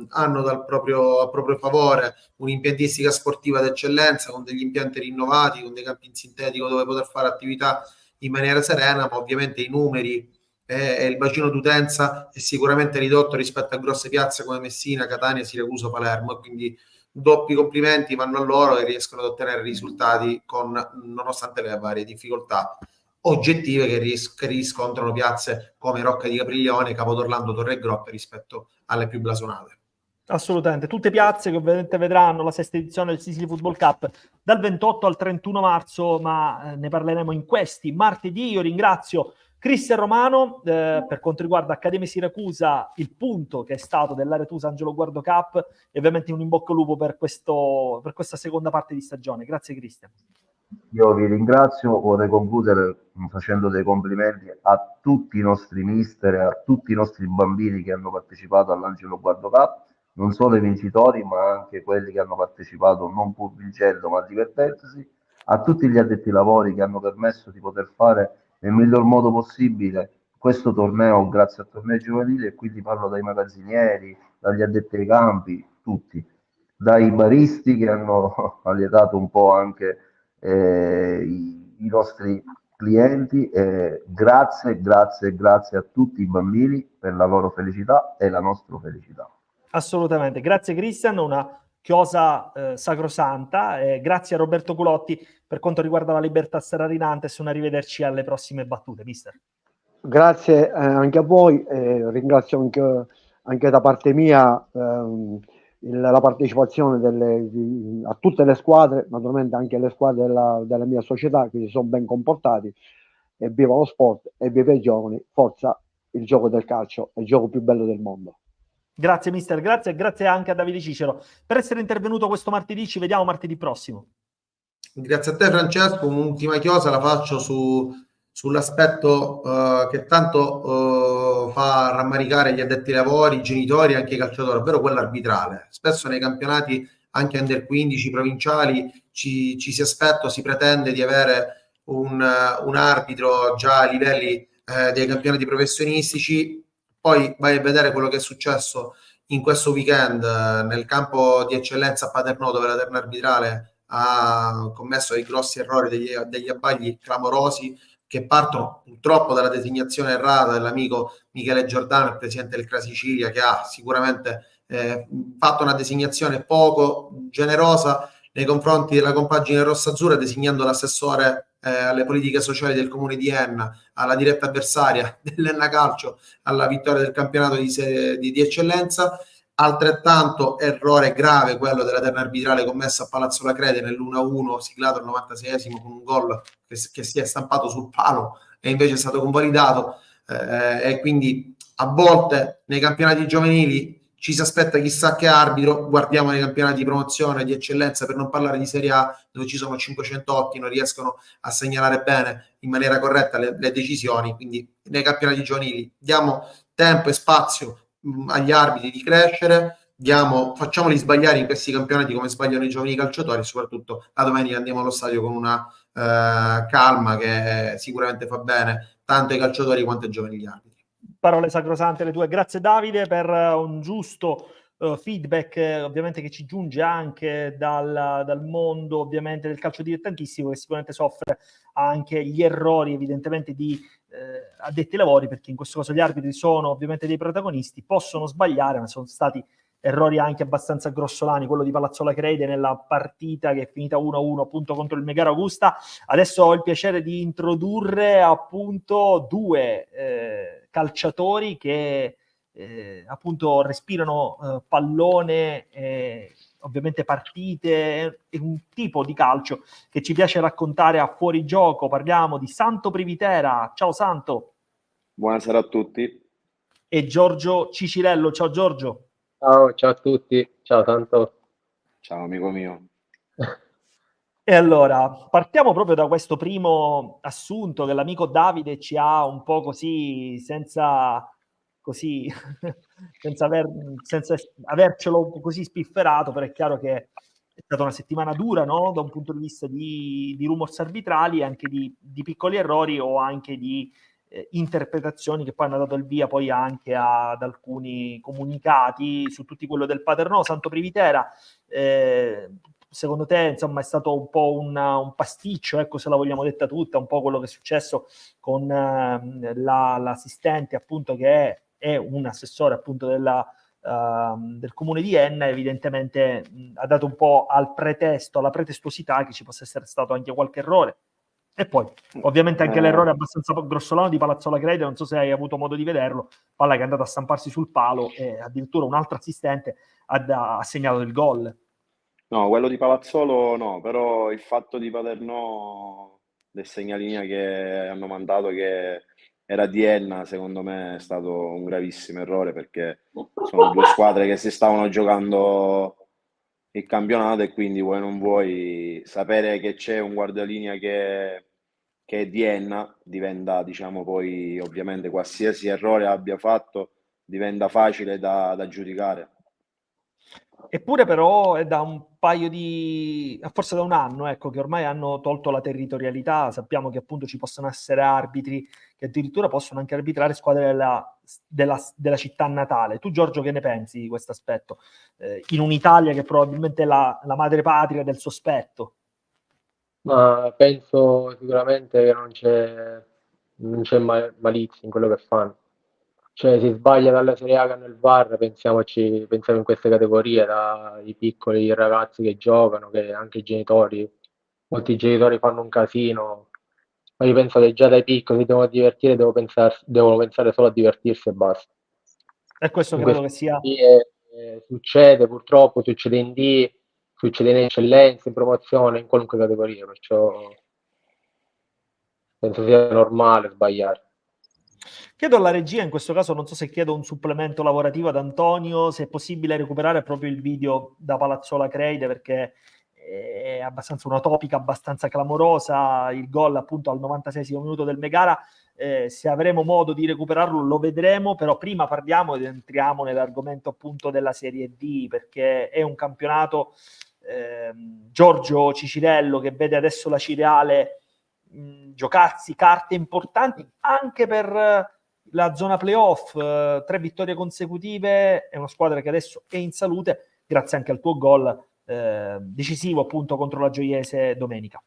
hanno a proprio favore un'impiantistica sportiva d'eccellenza, con degli impianti rinnovati, con dei campi in sintetico dove poter fare attività in maniera serena, ma ovviamente i numeri e il bacino d'utenza è sicuramente ridotto rispetto a grosse piazze come Messina, Catania, Siracusa, Palermo, e quindi doppi complimenti vanno a loro che riescono ad ottenere risultati nonostante le varie difficoltà oggettive che riscontrano piazze come Rocca di Capriglione, Capodorlando, Torregrotta rispetto alle più blasonate. Assolutamente, tutte piazze che ovviamente vedranno la 6ª edizione del Sicily Football Cup dal 28 al 31 marzo, ma ne parleremo in questi martedì. Io ringrazio Cristian Romano, per quanto riguarda Accademia Siracusa, il punto che è stato dell'Aretusa Angelo Guardo Cup, e ovviamente un in bocca al lupo per questa seconda parte di stagione. Grazie Cristian. Io vi ringrazio, vorrei concludere facendo dei complimenti a tutti i nostri mister e a tutti i nostri bambini che hanno partecipato all'Angelo Guardo Cup, non solo i vincitori ma anche quelli che hanno partecipato non pur vincendo ma divertendosi, a tutti gli addetti ai lavori che hanno permesso di poter fare nel miglior modo possibile questo torneo grazie al torneo giovanile, e quindi parlo dai magazzinieri, dagli addetti ai campi, tutti. dai baristi che hanno allietato un po' anche i nostri clienti. Grazie, grazie, grazie a tutti i bambini per la loro felicità e la nostra felicità. Assolutamente. Grazie Christian, una chiosa sacrosanta. Grazie a Roberto Culotti per quanto riguarda la Libertas Rarinantes. Un arrivederci alle prossime battute, mister. Grazie anche a voi, ringrazio anche da parte mia la partecipazione a tutte le squadre, naturalmente anche le squadre della mia società che si sono ben comportati. E viva lo sport e viva i giovani, forza il gioco del calcio, è il gioco più bello del mondo. Grazie mister, grazie e grazie anche a Davide Cicero per essere intervenuto questo martedì. Ci vediamo martedì prossimo. Grazie a te Francesco, un'ultima chiosa la faccio sull'aspetto che tanto fa rammaricare gli addetti ai lavori, i genitori e anche i calciatori, ovvero quello arbitrale. Spesso nei campionati anche under 15 provinciali ci si aspetta, si pretende di avere un arbitro già a livelli dei campionati professionistici. Poi vai a vedere quello che è successo in questo weekend nel campo di eccellenza a Paternò, dove la terna arbitrale ha commesso dei grossi errori, degli abbagli clamorosi che partono purtroppo dalla designazione errata dell'amico Michele Giordano, il presidente del CRA Sicilia, che ha sicuramente fatto una designazione poco generosa nei confronti della compagine rossazzurra, designando l'assessore alle politiche sociali del comune di Enna, alla diretta avversaria dell'Enna Calcio, alla vittoria del campionato di eccellenza. Altrettanto errore grave quello della terna arbitrale commessa a Palazzo La Crede nell'1-1 siglato al 96esimo con un gol che si è stampato sul palo e invece è stato convalidato, e quindi a volte nei campionati giovanili ci si aspetta chissà che arbitro, guardiamo nei campionati di promozione, di eccellenza, per non parlare di Serie A, dove ci sono 500 occhi, non riescono a segnalare bene in maniera corretta le decisioni. Quindi nei campionati giovanili diamo tempo e spazio agli arbitri di crescere, facciamoli sbagliare in questi campionati come sbagliano i giovani calciatori, e soprattutto la domenica andiamo allo stadio con una calma che sicuramente fa bene tanto ai calciatori quanto ai giovani arbitri. Parole sacrosante le tue. Grazie Davide per un giusto feedback, ovviamente, che ci giunge anche dal mondo ovviamente del calcio dilettantistico, che sicuramente soffre anche gli errori evidentemente di addetti ai lavori, perché in questo caso gli arbitri sono ovviamente dei protagonisti, possono sbagliare, ma sono stati errori anche abbastanza grossolani, quello di Palazzola Crede nella partita che è finita 1-1 appunto contro il Megara Augusta. Adesso ho il piacere di introdurre appunto due calciatori che appunto respirano pallone, ovviamente partite, e un tipo di calcio che ci piace raccontare a fuorigioco. Parliamo di Santo Privitera. Ciao Santo. Buonasera a tutti. E Giorgio Cicirello. Ciao Giorgio. Ciao a tutti, ciao Santo. Ciao amico mio. E allora, partiamo proprio da questo primo assunto che l'amico Davide ci ha un po' così, senza avercelo così spifferato, perché è chiaro che è stata una settimana dura, no? Da un punto di vista di rumors arbitrali, anche di piccoli errori o anche di interpretazioni che poi hanno dato il via poi anche ad alcuni comunicati su tutti quello del Paternò. Santo Privitera, secondo te insomma è stato un po' un pasticcio, ecco, se la vogliamo detta tutta, un po' quello che è successo con l'assistente appunto che è un assessore appunto del comune di Enna, evidentemente ha dato un po' alla pretestuosità che ci possa essere stato anche qualche errore. E poi, ovviamente, anche l'errore abbastanza grossolano di Palazzola Crede, non so se hai avuto modo di vederlo, palla che è andata a stamparsi sul palo e addirittura un altro assistente ha segnato il gol. No, quello di Palazzolo no, però il fatto di Paternò, del segnalinea che hanno mandato che era di Enna, secondo me è stato un gravissimo errore, perché sono due squadre che si stavano giocando il campionato e quindi vuoi non vuoi sapere che c'è un guardalinea che è di Enna, diventa, diciamo, poi ovviamente qualsiasi errore abbia fatto diventa facile da giudicare. Eppure però è da un paio di, forse da un anno, ecco, che ormai hanno tolto la territorialità. Sappiamo che appunto ci possono essere arbitri che addirittura possono anche arbitrare squadre della città natale. Tu Giorgio che ne pensi di questo aspetto? In un'Italia che probabilmente è la madre patria del sospetto. Ma penso sicuramente che non c'è malizia in quello che fanno. Cioè, si sbaglia dalla Serie A che hanno il VAR, pensiamo in queste categorie, dai piccoli ragazzi che giocano, che anche i genitori, molti genitori fanno un casino. Ma io penso che già dai piccoli si devono divertire, devono pensare solo a divertirsi e basta. E questo In credo queste che sia. categorie succede, purtroppo, succede in D, succede in eccellenza, in promozione, in qualunque categoria, perciò penso sia normale sbagliare. Chiedo alla regia, in questo caso non so se chiedo un supplemento lavorativo ad Antonio, se è possibile recuperare proprio il video da Palazzola Creide, perché è abbastanza una topica, abbastanza clamorosa, il gol appunto al 96esimo minuto del Megara. Se avremo modo di recuperarlo lo vedremo, però prima parliamo ed entriamo nell'argomento appunto della Serie D, perché è un campionato, Giorgio Cicirello, che vede adesso la Cireale giocarsi carte importanti anche per la zona playoff, 3 vittorie consecutive, è una squadra che adesso è in salute grazie anche al tuo gol decisivo appunto contro la Gioiese domenica.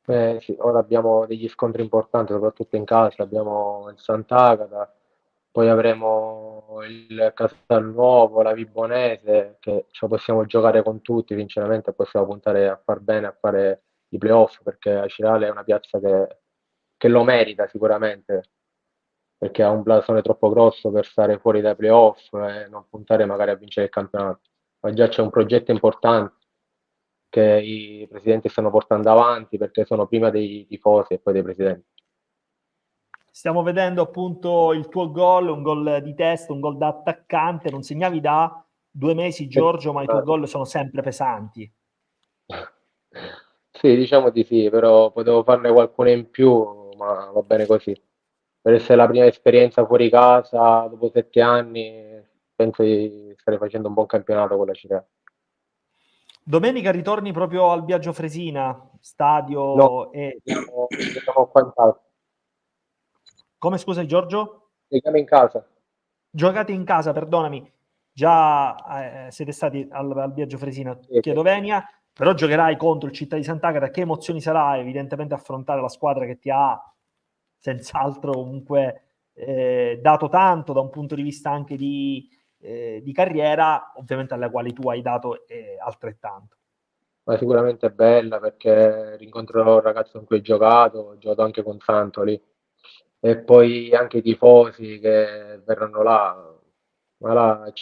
Sì, ora abbiamo degli scontri importanti, soprattutto in casa, abbiamo il Sant'Agata, poi avremo il Castelnuovo, la Vibonese, che ce la possiamo giocare con tutti, sinceramente possiamo puntare a far bene, a fare i playoff, perché Acireale è una piazza che lo merita sicuramente, perché ha un blasone troppo grosso per stare fuori dai playoff e non puntare magari a vincere il campionato. Ma già c'è un progetto importante che i presidenti stanno portando avanti perché sono prima dei tifosi e poi dei presidenti. Stiamo vedendo appunto il tuo gol, un gol di testa, un gol da attaccante, non segnavi da 2 mesi Giorgio, ma i tuoi gol sono sempre pesanti. Sì, diciamo di sì, però potevo farne qualcuno in più, ma va bene così. Per essere la prima esperienza fuori casa dopo 7 anni, penso di stare facendo un buon campionato con la città. Domenica ritorni proprio al Biagio Fresina, No, stadio e... giochiamo qua in casa. Come scusa Giorgio? Giochiamo in casa. Giocate in casa, perdonami, già siete stati al Biagio Fresina, Sì, sì. chiedo venia, però giocherai contro il Città di Sant'Agata. Che emozioni sarà evidentemente affrontare la squadra che ti ha senz'altro comunque dato tanto da un punto di vista anche di carriera, ovviamente alla quale tu hai dato altrettanto. Ma sicuramente è bella perché rincontrerò il ragazzo con cui ho giocato anche con Santoli e poi anche i tifosi che verranno là, ma là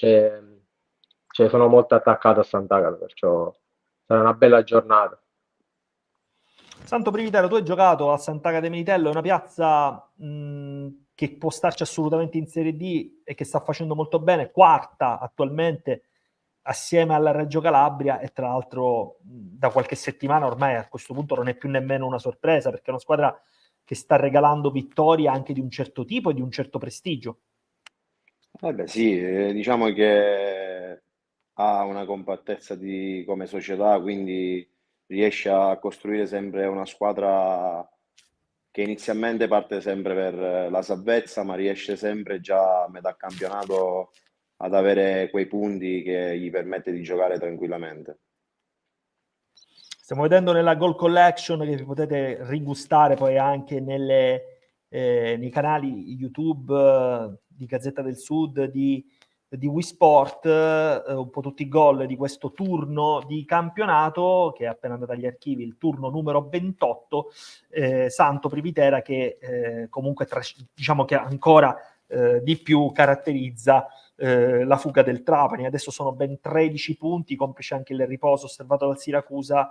sono molto attaccato a Sant'Agata, perciò sarà una bella giornata. Santo Privitello, tu hai giocato a Sant'Agata de Militello, è una piazza che può starci assolutamente in Serie D e che sta facendo molto bene, quarta attualmente assieme alla Reggio Calabria e tra l'altro da qualche settimana ormai a questo punto non è più nemmeno una sorpresa perché è una squadra che sta regalando vittorie anche di un certo tipo e di un certo prestigio. Beh, sì, diciamo che ha una compattezza come società, quindi riesce a costruire sempre una squadra che inizialmente parte sempre per la salvezza, ma riesce sempre già a metà campionato ad avere quei punti che gli permette di giocare tranquillamente. Stiamo vedendo nella Goal Collection che vi potete rigustare poi anche nei canali YouTube di Gazzetta del Sud, di Wii Sport, un po' tutti i gol di questo turno di campionato che è appena andato agli archivi, il turno numero 28, Santo Privitera che comunque diciamo che ancora di più caratterizza la fuga del Trapani. Adesso sono ben 13 punti, complice anche il riposo osservato dal Siracusa.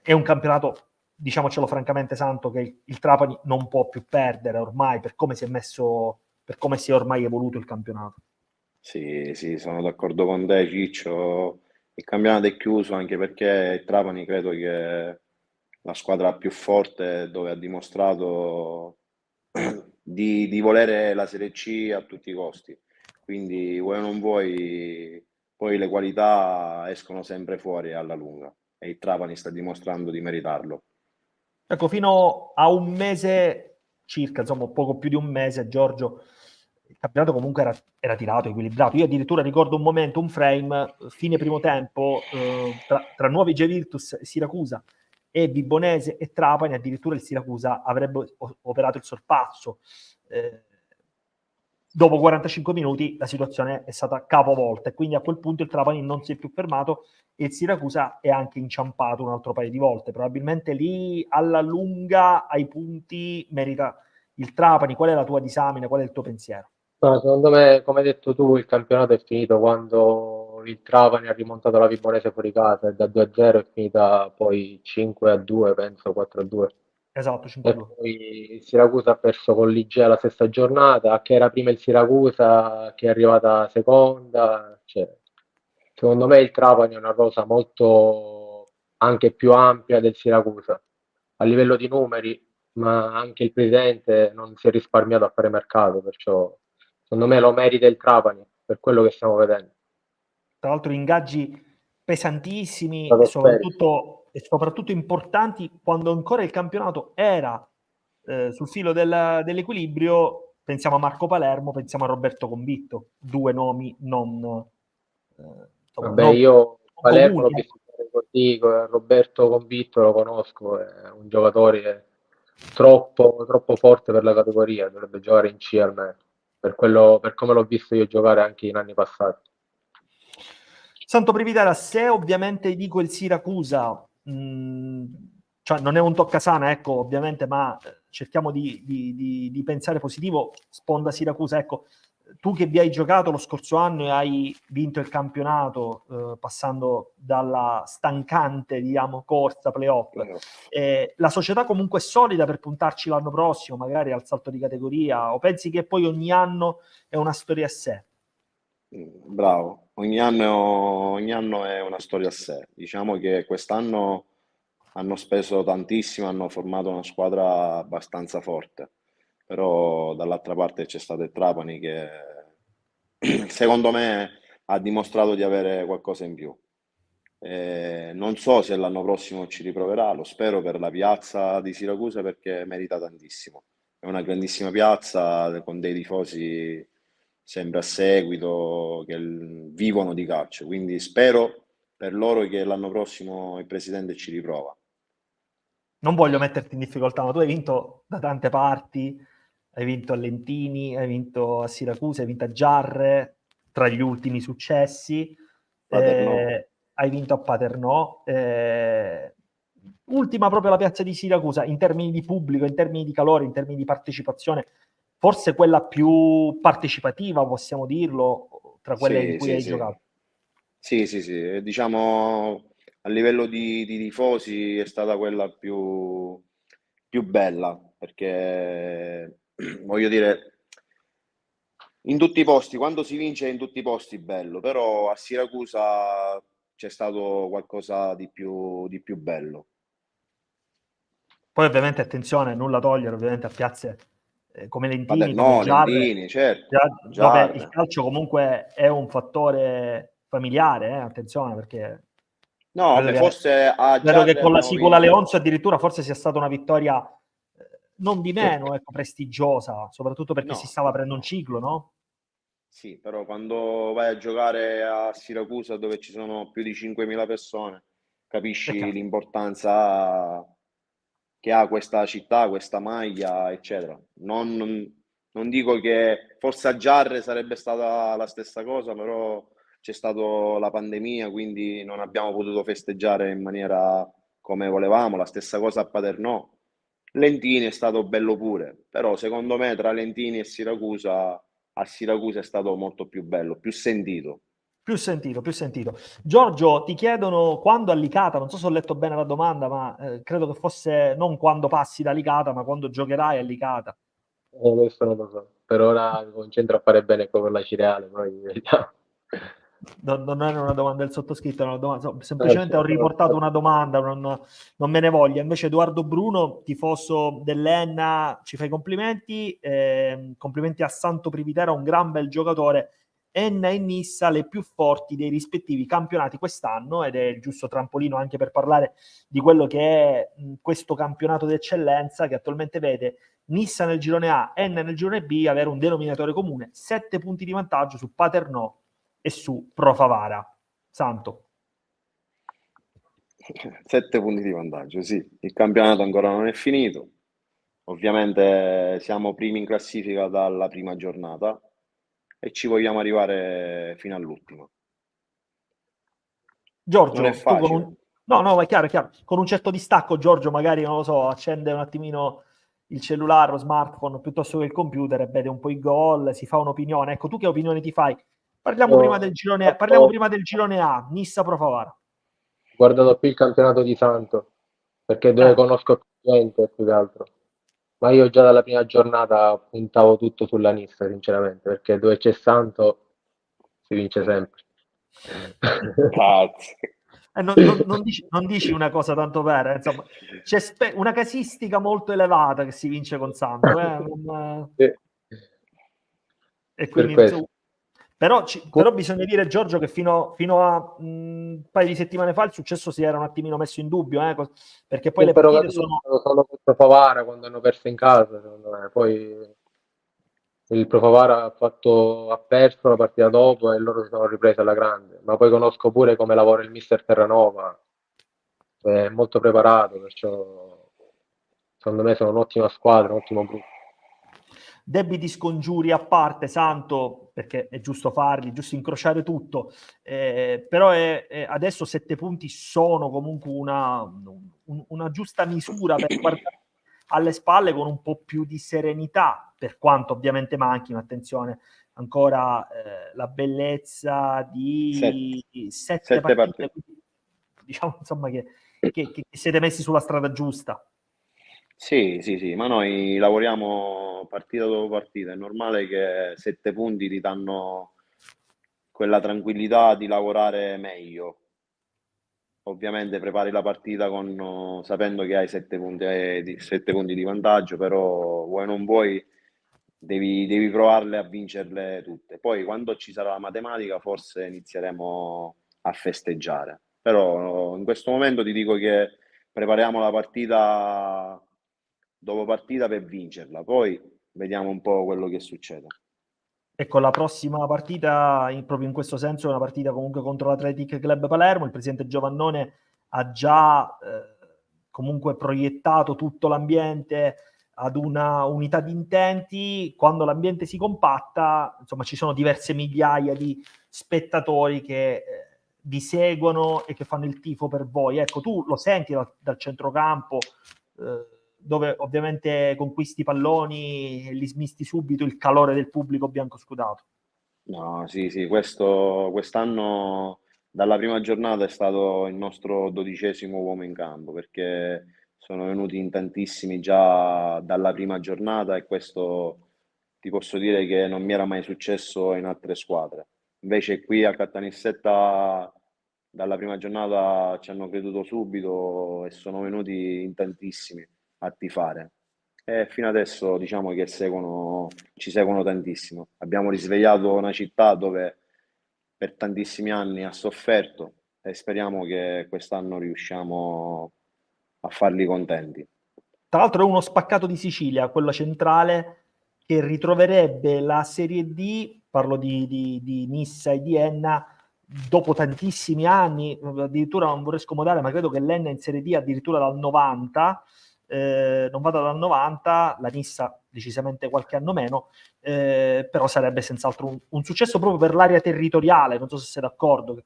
È un campionato, diciamocelo francamente, Santo, che il Trapani non può più perdere ormai per come si è messo, per come si è ormai evoluto il campionato. Sì, sì, sono d'accordo con te, Ciccio. Il campionato è chiuso anche perché il Trapani credo che è la squadra più forte dove ha dimostrato di volere la Serie C a tutti i costi. Quindi vuoi o non vuoi poi le qualità escono sempre fuori alla lunga e il Trapani sta dimostrando di meritarlo. Ecco, fino a un mese circa, insomma poco più di un mese, Giorgio, il campionato comunque era tirato, equilibrato. Io addirittura ricordo un momento, un frame, fine primo tempo, tra Nuovi G Virtus, Siracusa e Vibonese e Trapani, addirittura il Siracusa avrebbe operato il sorpasso. Dopo 45 minuti la situazione è stata capovolta e quindi a quel punto il Trapani non si è più fermato e il Siracusa è anche inciampato un altro paio di volte. Probabilmente lì alla lunga ai punti merita il Trapani. Qual è la tua disamina? Qual è il tuo pensiero? No, secondo me, come hai detto tu, il campionato è finito quando il Trapani ha rimontato la Vibonese fuori casa e da 2-0 è finita poi 5-2, penso 4-2. Esatto, E 5-2. poi il Siracusa ha perso con l'Igea la stessa giornata, che era prima il Siracusa, che è arrivata seconda. Cioè, secondo me il Trapani è una rosa molto anche più ampia del Siracusa a livello di numeri, ma anche il presidente non si è risparmiato a fare mercato, perciò secondo me lo merita il Trapani per quello che stiamo vedendo. Tra l'altro ingaggi pesantissimi e Stratosferici. soprattutto importanti quando ancora il campionato era sul filo dell'equilibrio. Pensiamo a Marco Palermo, pensiamo a Roberto Convitto, due nomi non, Vabbè, non io Palermo l'ho comuni. visto giocare così, Roberto Convitto lo conosco, è un giocatore troppo forte per la categoria, dovrebbe giocare in C almeno, per come l'ho visto io giocare anche in anni passati. Santo Privitera, se ovviamente dico il Siracusa, cioè non è un toccasana, ecco, ovviamente, ma cerchiamo di pensare positivo, sponda Siracusa, ecco, tu che vi hai giocato lo scorso anno e hai vinto il campionato, passando dalla stancante, diciamo, corsa playoff, la società comunque è solida per puntarci l'anno prossimo, magari al salto di categoria, o pensi che poi ogni anno è una storia a sé? Bravo, ogni anno è una storia a sé. Diciamo che quest'anno hanno speso tantissimo, hanno formato una squadra abbastanza forte, però dall'altra parte c'è stato il Trapani che secondo me ha dimostrato di avere qualcosa in più. Non so se l'anno prossimo ci riproverà, lo spero per la piazza di Siracusa perché merita tantissimo. È una grandissima piazza con dei tifosi sempre a seguito che vivono di calcio, quindi spero per loro che l'anno prossimo il presidente ci riprova. Non voglio metterti in difficoltà, ma tu hai vinto da tante parti, hai vinto a Lentini, hai vinto a Siracusa, hai vinto a Giarre, tra gli ultimi successi, Paternò. hai vinto a Paternò, ultima proprio la piazza di Siracusa, in termini di pubblico, in termini di calore, in termini di partecipazione, forse quella più partecipativa, possiamo dirlo, tra quelle in Sì, cui sì, hai sì. giocato. Sì. Diciamo a livello di tifosi è stata quella più bella, perché voglio dire, in tutti i posti, quando si vince in tutti i posti bello, però a Siracusa c'è stato qualcosa di più bello. Poi ovviamente attenzione, nulla togliere ovviamente a piazze come Lentini, come Paternò, Giarre, Lentini, certo, dove il Giarre. calcio comunque è un fattore familiare, attenzione, perché No, credo vabbè, che, forse a credo che Giarre con la abbiamo Sicola vinto. Leonzo addirittura forse sia stata una vittoria non di Sì. meno, ecco, prestigiosa, soprattutto perché si No, stava aprendo un no. ciclo, no? Sì, però quando vai a giocare a Siracusa dove ci sono più di 5.000 persone, È capisci chiaro. l'importanza che ha questa città, questa maglia, eccetera. Non dico che forse a Giarre sarebbe stata la stessa cosa, però c'è stata la pandemia, quindi non abbiamo potuto festeggiare in maniera come volevamo. La stessa cosa a Paternò. Lentini è stato bello pure, però secondo me tra Lentini e Siracusa a Siracusa è stato molto più bello, più sentito. Più sentito, più sentito. Giorgio, ti chiedono quando a Licata, non so se ho letto bene la domanda, ma credo che fosse non quando passi da Licata, ma quando giocherai a Licata. Questo non lo so. Per ora mi concentro a fare bene con la Cireale, poi vediamo. Non era una domanda del sottoscritto, era una domanda, semplicemente ho riportato una domanda, non me ne voglia. Invece Edoardo Bruno, tifoso dell'Enna, ci fa i complimenti, complimenti a Santo Privitera, un gran bel giocatore Enna e Nissa le più forti dei rispettivi campionati quest'anno, ed è il giusto trampolino anche per parlare di quello che è questo campionato d'eccellenza che attualmente vede Nissa nel girone A, Enna nel girone B avere un denominatore comune, 7 punti di vantaggio su Paternò e su Pro Favara. Santo. 7 punti di vantaggio, sì. Il campionato ancora non è finito. Ovviamente siamo primi in classifica dalla prima giornata e ci vogliamo arrivare fino all'ultima. Giorgio, Non è tu con facile. No, è chiaro, è chiaro. Con un certo distacco, Giorgio magari, non lo so, accende un attimino il cellulare, lo smartphone, piuttosto che il computer e vede un po' i gol, si fa un'opinione. Ecco, tu che opinione ti fai? Parliamo prima del girone A, Nissa Pro Favara. Ho guardato più il campionato di Santo, perché dove conosco più gente più che altro. Ma io già dalla prima giornata puntavo tutto sulla Nissa, sinceramente, perché dove c'è Santo si vince sempre. Cazzo. Non dici una cosa tanto vera, insomma, c'è una casistica molto elevata che si vince con Santo, e quindi però bisogna dire, Giorgio, che fino a un paio di settimane fa il successo si era un attimino messo in dubbio, perché poi le partite sono Pro Favara quando hanno perso in casa, secondo me. Poi il Pro Favara ha perso la partita dopo e loro si sono ripresi alla grande. Ma poi conosco pure come lavora il mister Terranova, è molto preparato, perciò secondo me sono un'ottima squadra, un ottimo gruppo. Debiti scongiuri a parte, Santo, perché è giusto farli, giusto incrociare tutto, però adesso 7 punti sono comunque una giusta misura per guardare alle spalle con un po' più di serenità, per quanto ovviamente manchino, attenzione, ancora la bellezza di 7 partite. Diciamo insomma che siete messi sulla strada giusta. Sì, ma noi lavoriamo partita dopo partita, è normale che 7 punti ti danno quella tranquillità di lavorare meglio. Ovviamente prepari la partita sapendo che hai 7 punti di vantaggio, però vuoi non vuoi devi provarle a vincerle tutte. Poi quando ci sarà la matematica forse inizieremo a festeggiare, però in questo momento ti dico che prepariamo la partita dopo partita per vincerla, poi vediamo un po' quello che succede. Ecco, la prossima partita, proprio in questo senso, è una partita comunque contro l'Athletic Club Palermo. Il presidente Giovannone ha già comunque proiettato tutto l'ambiente ad una unità di intenti. Quando l'ambiente si compatta, insomma, ci sono diverse migliaia di spettatori che vi seguono e che fanno il tifo per voi. Ecco, tu lo senti dal centrocampo, dove ovviamente conquisti i palloni e li smisti subito, il calore del pubblico biancoscudato. No, sì, quest'anno dalla prima giornata è stato il nostro 12° uomo in campo, perché sono venuti in tantissimi già dalla prima giornata e questo ti posso dire che non mi era mai successo in altre squadre. Invece qui a Caltanissetta dalla prima giornata ci hanno creduto subito e sono venuti in tantissimi a tifare. E fino adesso diciamo che ci seguono tantissimo. Abbiamo risvegliato una città dove per tantissimi anni ha sofferto e speriamo che quest'anno riusciamo a farli contenti. Tra l'altro è uno spaccato di Sicilia, quello centrale, che ritroverebbe la Serie D, parlo di Nissa e di Enna, dopo tantissimi anni, addirittura non vorrei scomodare, ma credo che l'Enna in Serie D addirittura dal 90, non vado dal 90, la Nissa decisamente qualche anno meno, però sarebbe senz'altro un successo proprio per l'area territoriale, non so se sei d'accordo, che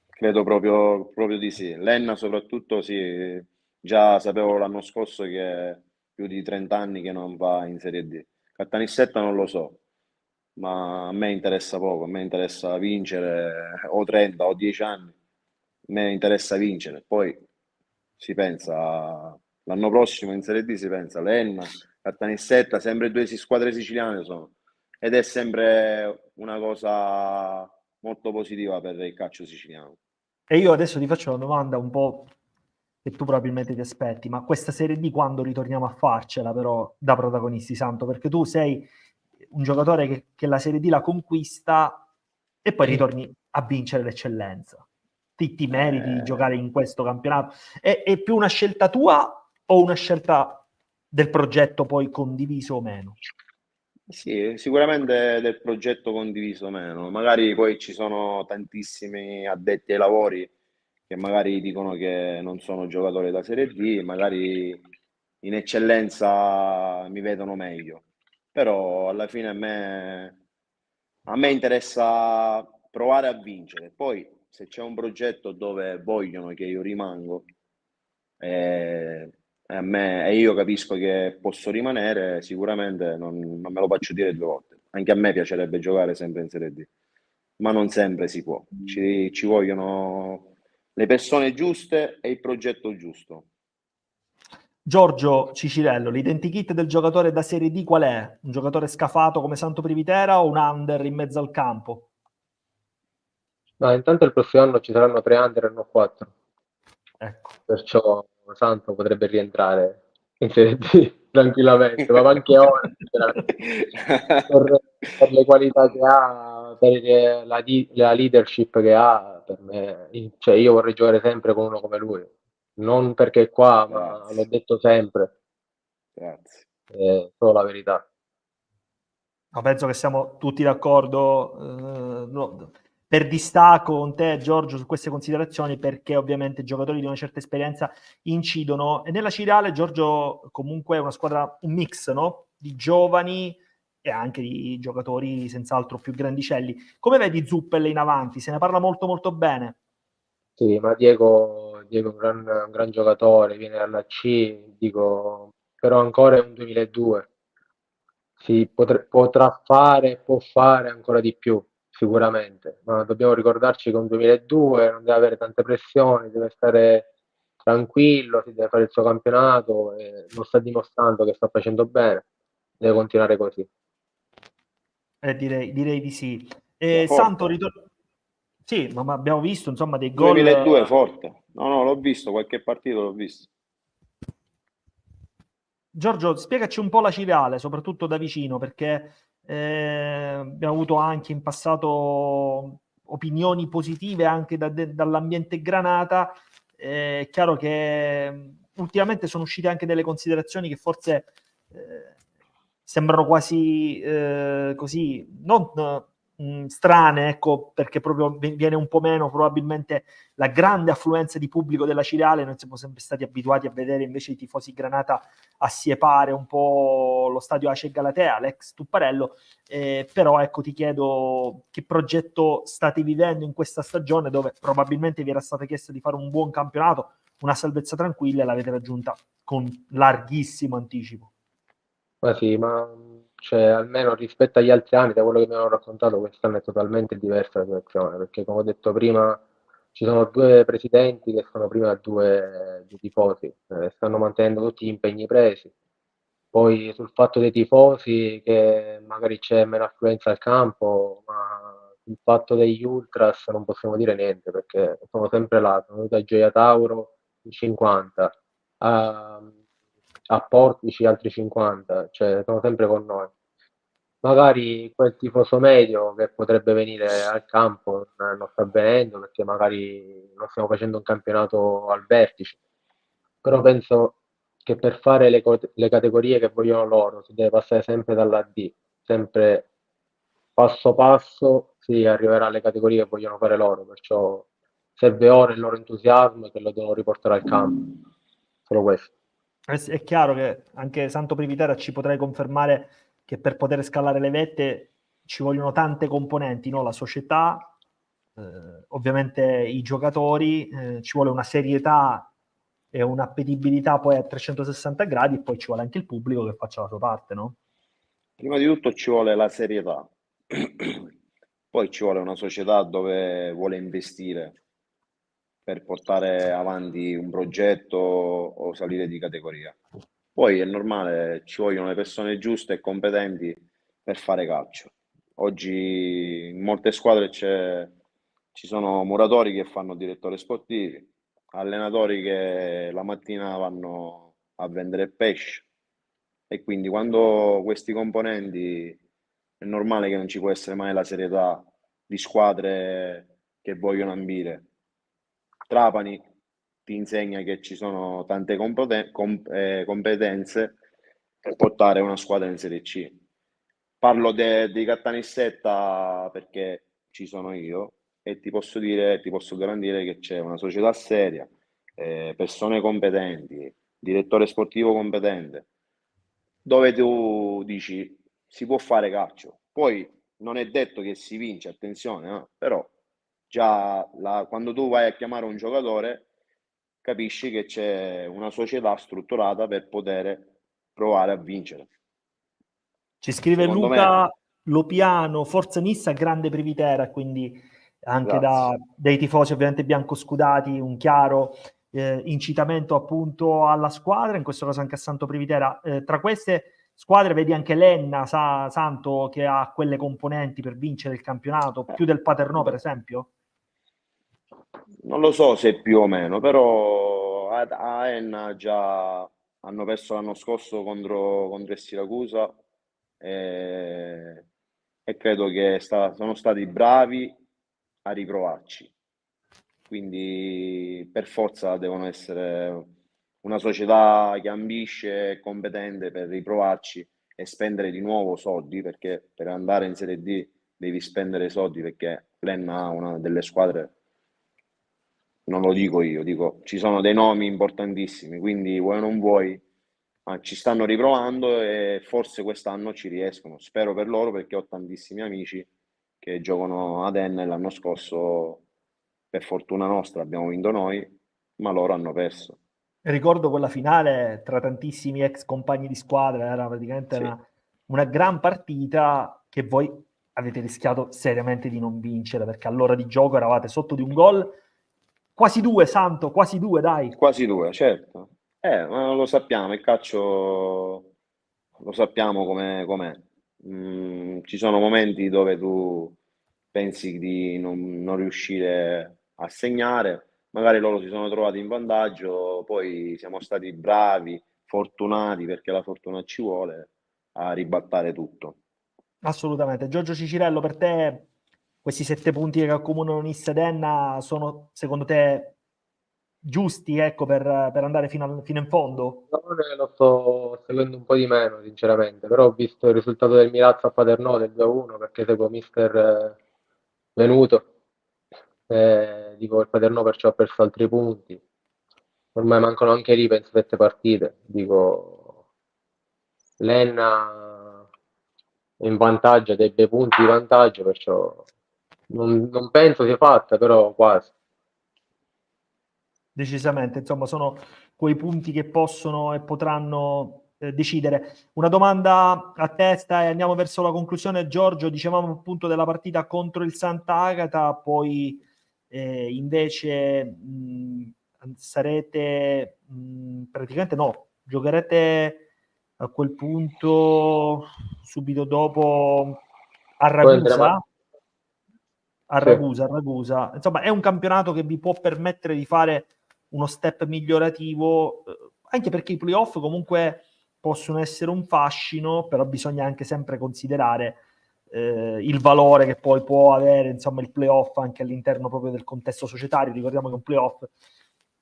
credo proprio di sì. L'Enna soprattutto sì, già sapevo l'anno scorso che più di 30 anni che non va in Serie D. Caltanissetta non lo so, ma a me interessa poco, a me interessa vincere, o 30 o 10 anni, a me interessa vincere, poi si pensa l'anno prossimo in Serie D, si pensa l'Enna, Caltanissetta, sempre due squadre siciliane sono, ed è sempre una cosa molto positiva per il calcio siciliano. E io adesso ti faccio una domanda un po' che tu probabilmente ti aspetti, ma questa Serie D quando ritorniamo a farcela però da protagonisti, Santo? Perché tu sei un giocatore che la Serie D la conquista e poi ritorni a vincere l'eccellenza. Ti meriti di giocare in questo campionato? È più una scelta tua o una scelta del progetto poi condiviso o meno? Sì, sicuramente del progetto condiviso o meno. Magari poi ci sono tantissimi addetti ai lavori che magari dicono che non sono giocatori da Serie D, magari in eccellenza mi vedono meglio. Però alla fine a me interessa provare a vincere. Poi se c'è un progetto dove vogliono che io rimango e io capisco che posso rimanere, sicuramente non me lo faccio dire due volte. Anche a me piacerebbe giocare sempre in Serie D, ma non sempre si può. Ci vogliono le persone giuste e il progetto giusto. Giorgio Cicirello, l'identikit del giocatore da Serie D qual è? Un giocatore scafato come Santo Privitera o un under in mezzo al campo? Ma intanto il prossimo anno ci saranno 3 under e non 4, Ecco. perciò Santo potrebbe rientrare in Serie D tranquillamente, ma anche ora, per le qualità che ha, per la leadership che ha, per me, cioè io vorrei giocare sempre con uno come lui, non perché è qua, ma l'ho Grazie, detto sempre, grazie. è solo la verità. No, penso che siamo tutti d'accordo, no, per distacco con te Giorgio su queste considerazioni, perché ovviamente giocatori di una certa esperienza incidono, e nella Cirale Giorgio comunque è una squadra, un mix, no? Di giovani e anche di giocatori senz'altro più grandicelli. Come vedi Zuppel in avanti? Se ne parla molto molto bene. Sì, ma Diego è un gran giocatore, viene dalla C, dico, però ancora è un 2002. Può fare ancora di più, sicuramente, ma dobbiamo ricordarci che è un 2002, non deve avere tante pressioni, deve stare tranquillo, si deve fare il suo campionato e lo sta dimostrando che sta facendo bene, deve continuare così. Direi di sì. Santo, Forte. sì, ma abbiamo visto insomma dei gol. 2002 forte. No, l'ho visto, qualche partito l'ho visto. Giorgio, spiegaci un po' la Cirale, soprattutto da vicino, perché abbiamo avuto anche in passato opinioni positive anche dall'ambiente Granata. È chiaro che ultimamente sono uscite anche delle considerazioni che forse sembrano quasi così, non strane, ecco, perché proprio viene un po' meno probabilmente la grande affluenza di pubblico della Cirale. Noi siamo sempre stati abituati a vedere invece i tifosi Granata assiepare un po' lo stadio Ace Galatea, l'ex Tupparello, però ecco ti chiedo che progetto state vivendo in questa stagione dove probabilmente vi era stato chiesto di fare un buon campionato, una salvezza tranquilla e l'avete raggiunta con larghissimo anticipo. Ma sì, ma cioè, almeno rispetto agli altri anni, da quello che mi hanno raccontato, quest'anno è totalmente diversa la situazione, perché come ho detto prima, ci sono due presidenti che sono prima due tifosi, stanno mantenendo tutti gli impegni presi. Poi sul fatto dei tifosi, che magari c'è meno affluenza al campo, ma sul fatto degli ultras non possiamo dire niente, perché sono sempre là, sono venuti a Gioia Tauro in 50, a, a Portici altri 50, cioè sono sempre con noi. Magari quel tifoso medio che potrebbe venire al campo non sta venendo perché magari non stiamo facendo un campionato al vertice, però penso che per fare le categorie che vogliono loro si deve passare sempre dalla D, sempre passo passo si arriverà alle categorie che vogliono fare loro, perciò serve ora il loro entusiasmo che lo devono riportare al campo, solo questo. È chiaro che anche Santo Privitera ci potrai confermare che per poter scalare le vette ci vogliono tante componenti, no? La società, ovviamente i giocatori, ci vuole una serietà e un'appetibilità poi a 360 gradi, e poi ci vuole anche il pubblico che faccia la sua parte, no? Prima di tutto ci vuole la serietà, poi ci vuole una società dove vuole investire per portare avanti un progetto o salire di categoria. Poi è normale, ci vogliono le persone giuste e competenti per fare calcio. Oggi in molte squadre ci sono muratori che fanno direttori sportivi, allenatori che la mattina vanno a vendere pesce, e quindi quando questi componenti è normale che non ci può essere mai la serietà di squadre che vogliono ambire. Trapani ti insegna che ci sono tante competenze per portare una squadra in Serie C. Parlo di Cattanissetta perché ci sono io e ti posso garantire che c'è una società seria, persone competenti, direttore sportivo competente, dove tu dici si può fare calcio. Poi non è detto che si vince, attenzione, però già quando tu vai a chiamare un giocatore capisci che c'è una società strutturata per poter provare a vincere. Ci scrive Secondo me, Luca Lopiano, Forza Nissa, grande Privitera, quindi anche grazie. dai tifosi ovviamente biancoscudati, un chiaro incitamento appunto alla squadra, in questo caso anche a Santo Privitera. Tra queste squadre vedi anche l'Enna, Santo, che ha quelle componenti per vincere il campionato, più del Paternò per esempio? Non lo so se più o meno, però a Enna già hanno perso l'anno scorso contro il Siracusa e credo che sono stati bravi a riprovarci. Quindi per forza devono essere una società che ambisce e competente per riprovarci e spendere di nuovo soldi, perché per andare in Serie D devi spendere soldi, perché l'Enna ha una delle squadre, non lo dico io, dico ci sono dei nomi importantissimi, quindi vuoi o non vuoi, ci stanno riprovando e forse quest'anno ci riescono. Spero per loro, perché ho tantissimi amici che giocano ad Enna e l'anno scorso, per fortuna nostra, abbiamo vinto noi, ma loro hanno perso. Ricordo quella finale tra tantissimi ex compagni di squadra, era praticamente Sì, una gran partita che voi avete rischiato seriamente di non vincere, perché all'ora di gioco eravate sotto di un gol, quasi due, Santo, quasi due, dai. quasi due, certo. Ma lo sappiamo, il calcio lo sappiamo com'è. Ci sono momenti dove tu pensi di non riuscire a segnare, magari loro si sono trovati in vantaggio, poi siamo stati bravi, fortunati, perché la fortuna ci vuole, a ribaltare tutto. Assolutamente. Giorgio Cicirello, per te questi 7 punti che accomunano Nissa ed Enna sono secondo te giusti, ecco, per andare fino in fondo? Lo sto seguendo un po' di meno, sinceramente, però ho visto il risultato del Milazzo a Paternò del 2-1 perché seguo mister Venuto. Dico il Paternò perciò ha perso altri punti. Ormai mancano anche lì, penso, 7 partite. Dico, l'Enna è in vantaggio, ha dei bei punti di vantaggio, perciò non penso sia fatta, però quasi. Decisamente, insomma, sono quei punti che possono e potranno decidere. Una domanda a testa e andiamo verso la conclusione. Giorgio, dicevamo appunto della partita contro il Sant'Agata, poi invece sarete praticamente no, giocherete a quel punto subito dopo a Poi andremo Ragusa. sì. A Ragusa. Insomma, è un campionato che vi può permettere di fare uno step migliorativo, anche perché i playoff comunque possono essere un fascino, però bisogna anche sempre considerare il valore che poi può avere, insomma, il playoff anche all'interno proprio del contesto societario. Ricordiamo che un playoff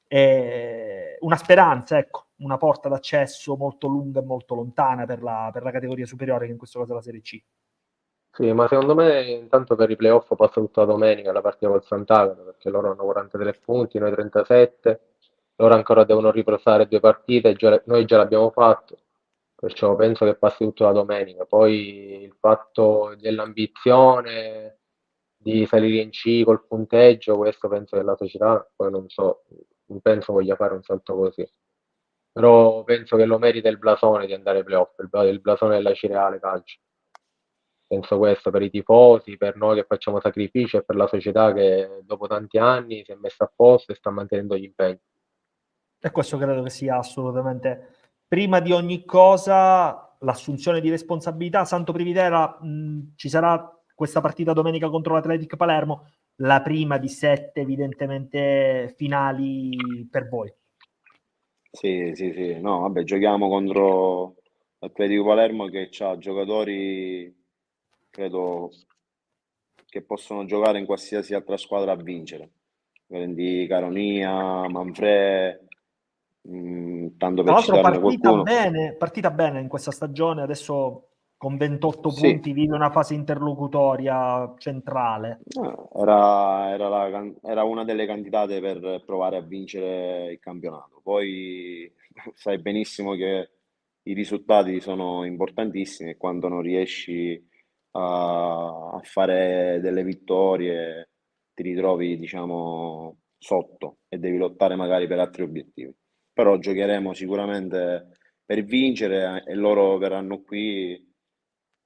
è una speranza, ecco, una porta d'accesso molto lunga e molto lontana per la categoria superiore, che in questo caso è la Serie C. Sì, ma secondo me intanto per i playoff passa tutta la domenica la partita col Sant'Agata, perché loro hanno 43 punti, noi 37, loro ancora devono riprosare 2 partite, noi già l'abbiamo fatto, perciò penso che passi tutta la domenica. Poi il fatto dell'ambizione di salire in C col punteggio, questo penso che la società, poi non so, non penso voglia fare un salto così. Però penso che lo merita il blasone di andare ai playoff, il blasone della Cireale Calcio. Penso questo per i tifosi, per noi che facciamo sacrifici e per la società che dopo tanti anni si è messa a posto e sta mantenendo gli impegni. E questo credo che sia assolutamente, prima di ogni cosa, l'assunzione di responsabilità. Santo Privitera, ci sarà questa partita domenica contro l'Athletic Palermo, la prima di 7 evidentemente finali per voi. Sì, sì, sì. No, vabbè, giochiamo contro l'Atletico Palermo che ha giocatori credo che possono giocare in qualsiasi altra squadra a vincere. Prendi Caronia, Manfred, tanto Tra per l'altro citarne qualcuno. partita bene in questa stagione, adesso con 28 Sì, punti vive una fase interlocutoria centrale. era una delle candidate per provare a vincere il campionato. Poi sai benissimo che i risultati sono importantissimi e quando non riesci a fare delle vittorie ti ritrovi, diciamo, sotto e devi lottare magari per altri obiettivi. Però giocheremo sicuramente per vincere e loro verranno qui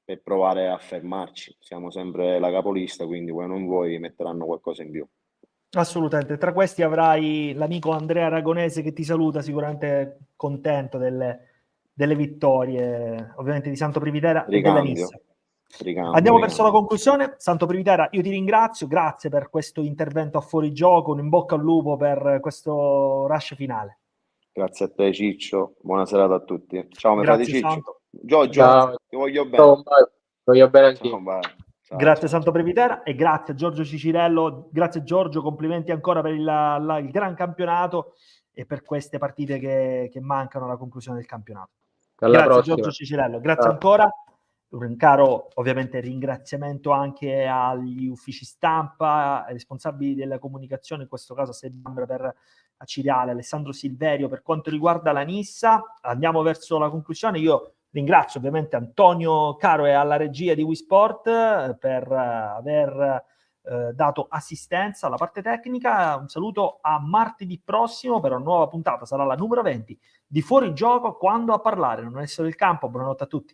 per provare a fermarci. Siamo sempre la capolista, quindi vuoi o non vuoi metteranno qualcosa in più. Assolutamente. Tra questi avrai l'amico Andrea Aragonese che ti saluta, sicuramente contento delle vittorie, ovviamente di Santo Privitera e della Nissa. Andiamo verso la conclusione. Santo Privitera, io ti ringrazio, grazie per questo intervento a fuorigioco, un in bocca al lupo per questo rush finale. Grazie a te Ciccio, buona serata a tutti. Ciao mio frate Grazie Ciccio. Santo. Giorgio, Ciao. ti voglio bene. Ciao, voglio bene anche Ciao, io. bye. Ciao, Grazie ciao. Santo Previtera e grazie a Giorgio Cicirello, grazie Giorgio, complimenti ancora per il gran campionato e per queste partite che mancano alla conclusione del campionato. Alla Grazie prossima. Giorgio Cicirello, grazie Ciao. ancora. Un caro ovviamente ringraziamento anche agli uffici stampa, ai responsabili della comunicazione, in questo caso a Sebambra per Aciriale, Alessandro Silverio per quanto riguarda la Nissa. Andiamo verso la conclusione. Io ringrazio ovviamente Antonio Caro e alla regia di WeSport per aver dato assistenza alla parte tecnica. Un saluto a martedì prossimo per una nuova puntata, sarà la numero 20 di Fuori Gioco, quando a parlare non è solo il campo. Buonanotte a tutti.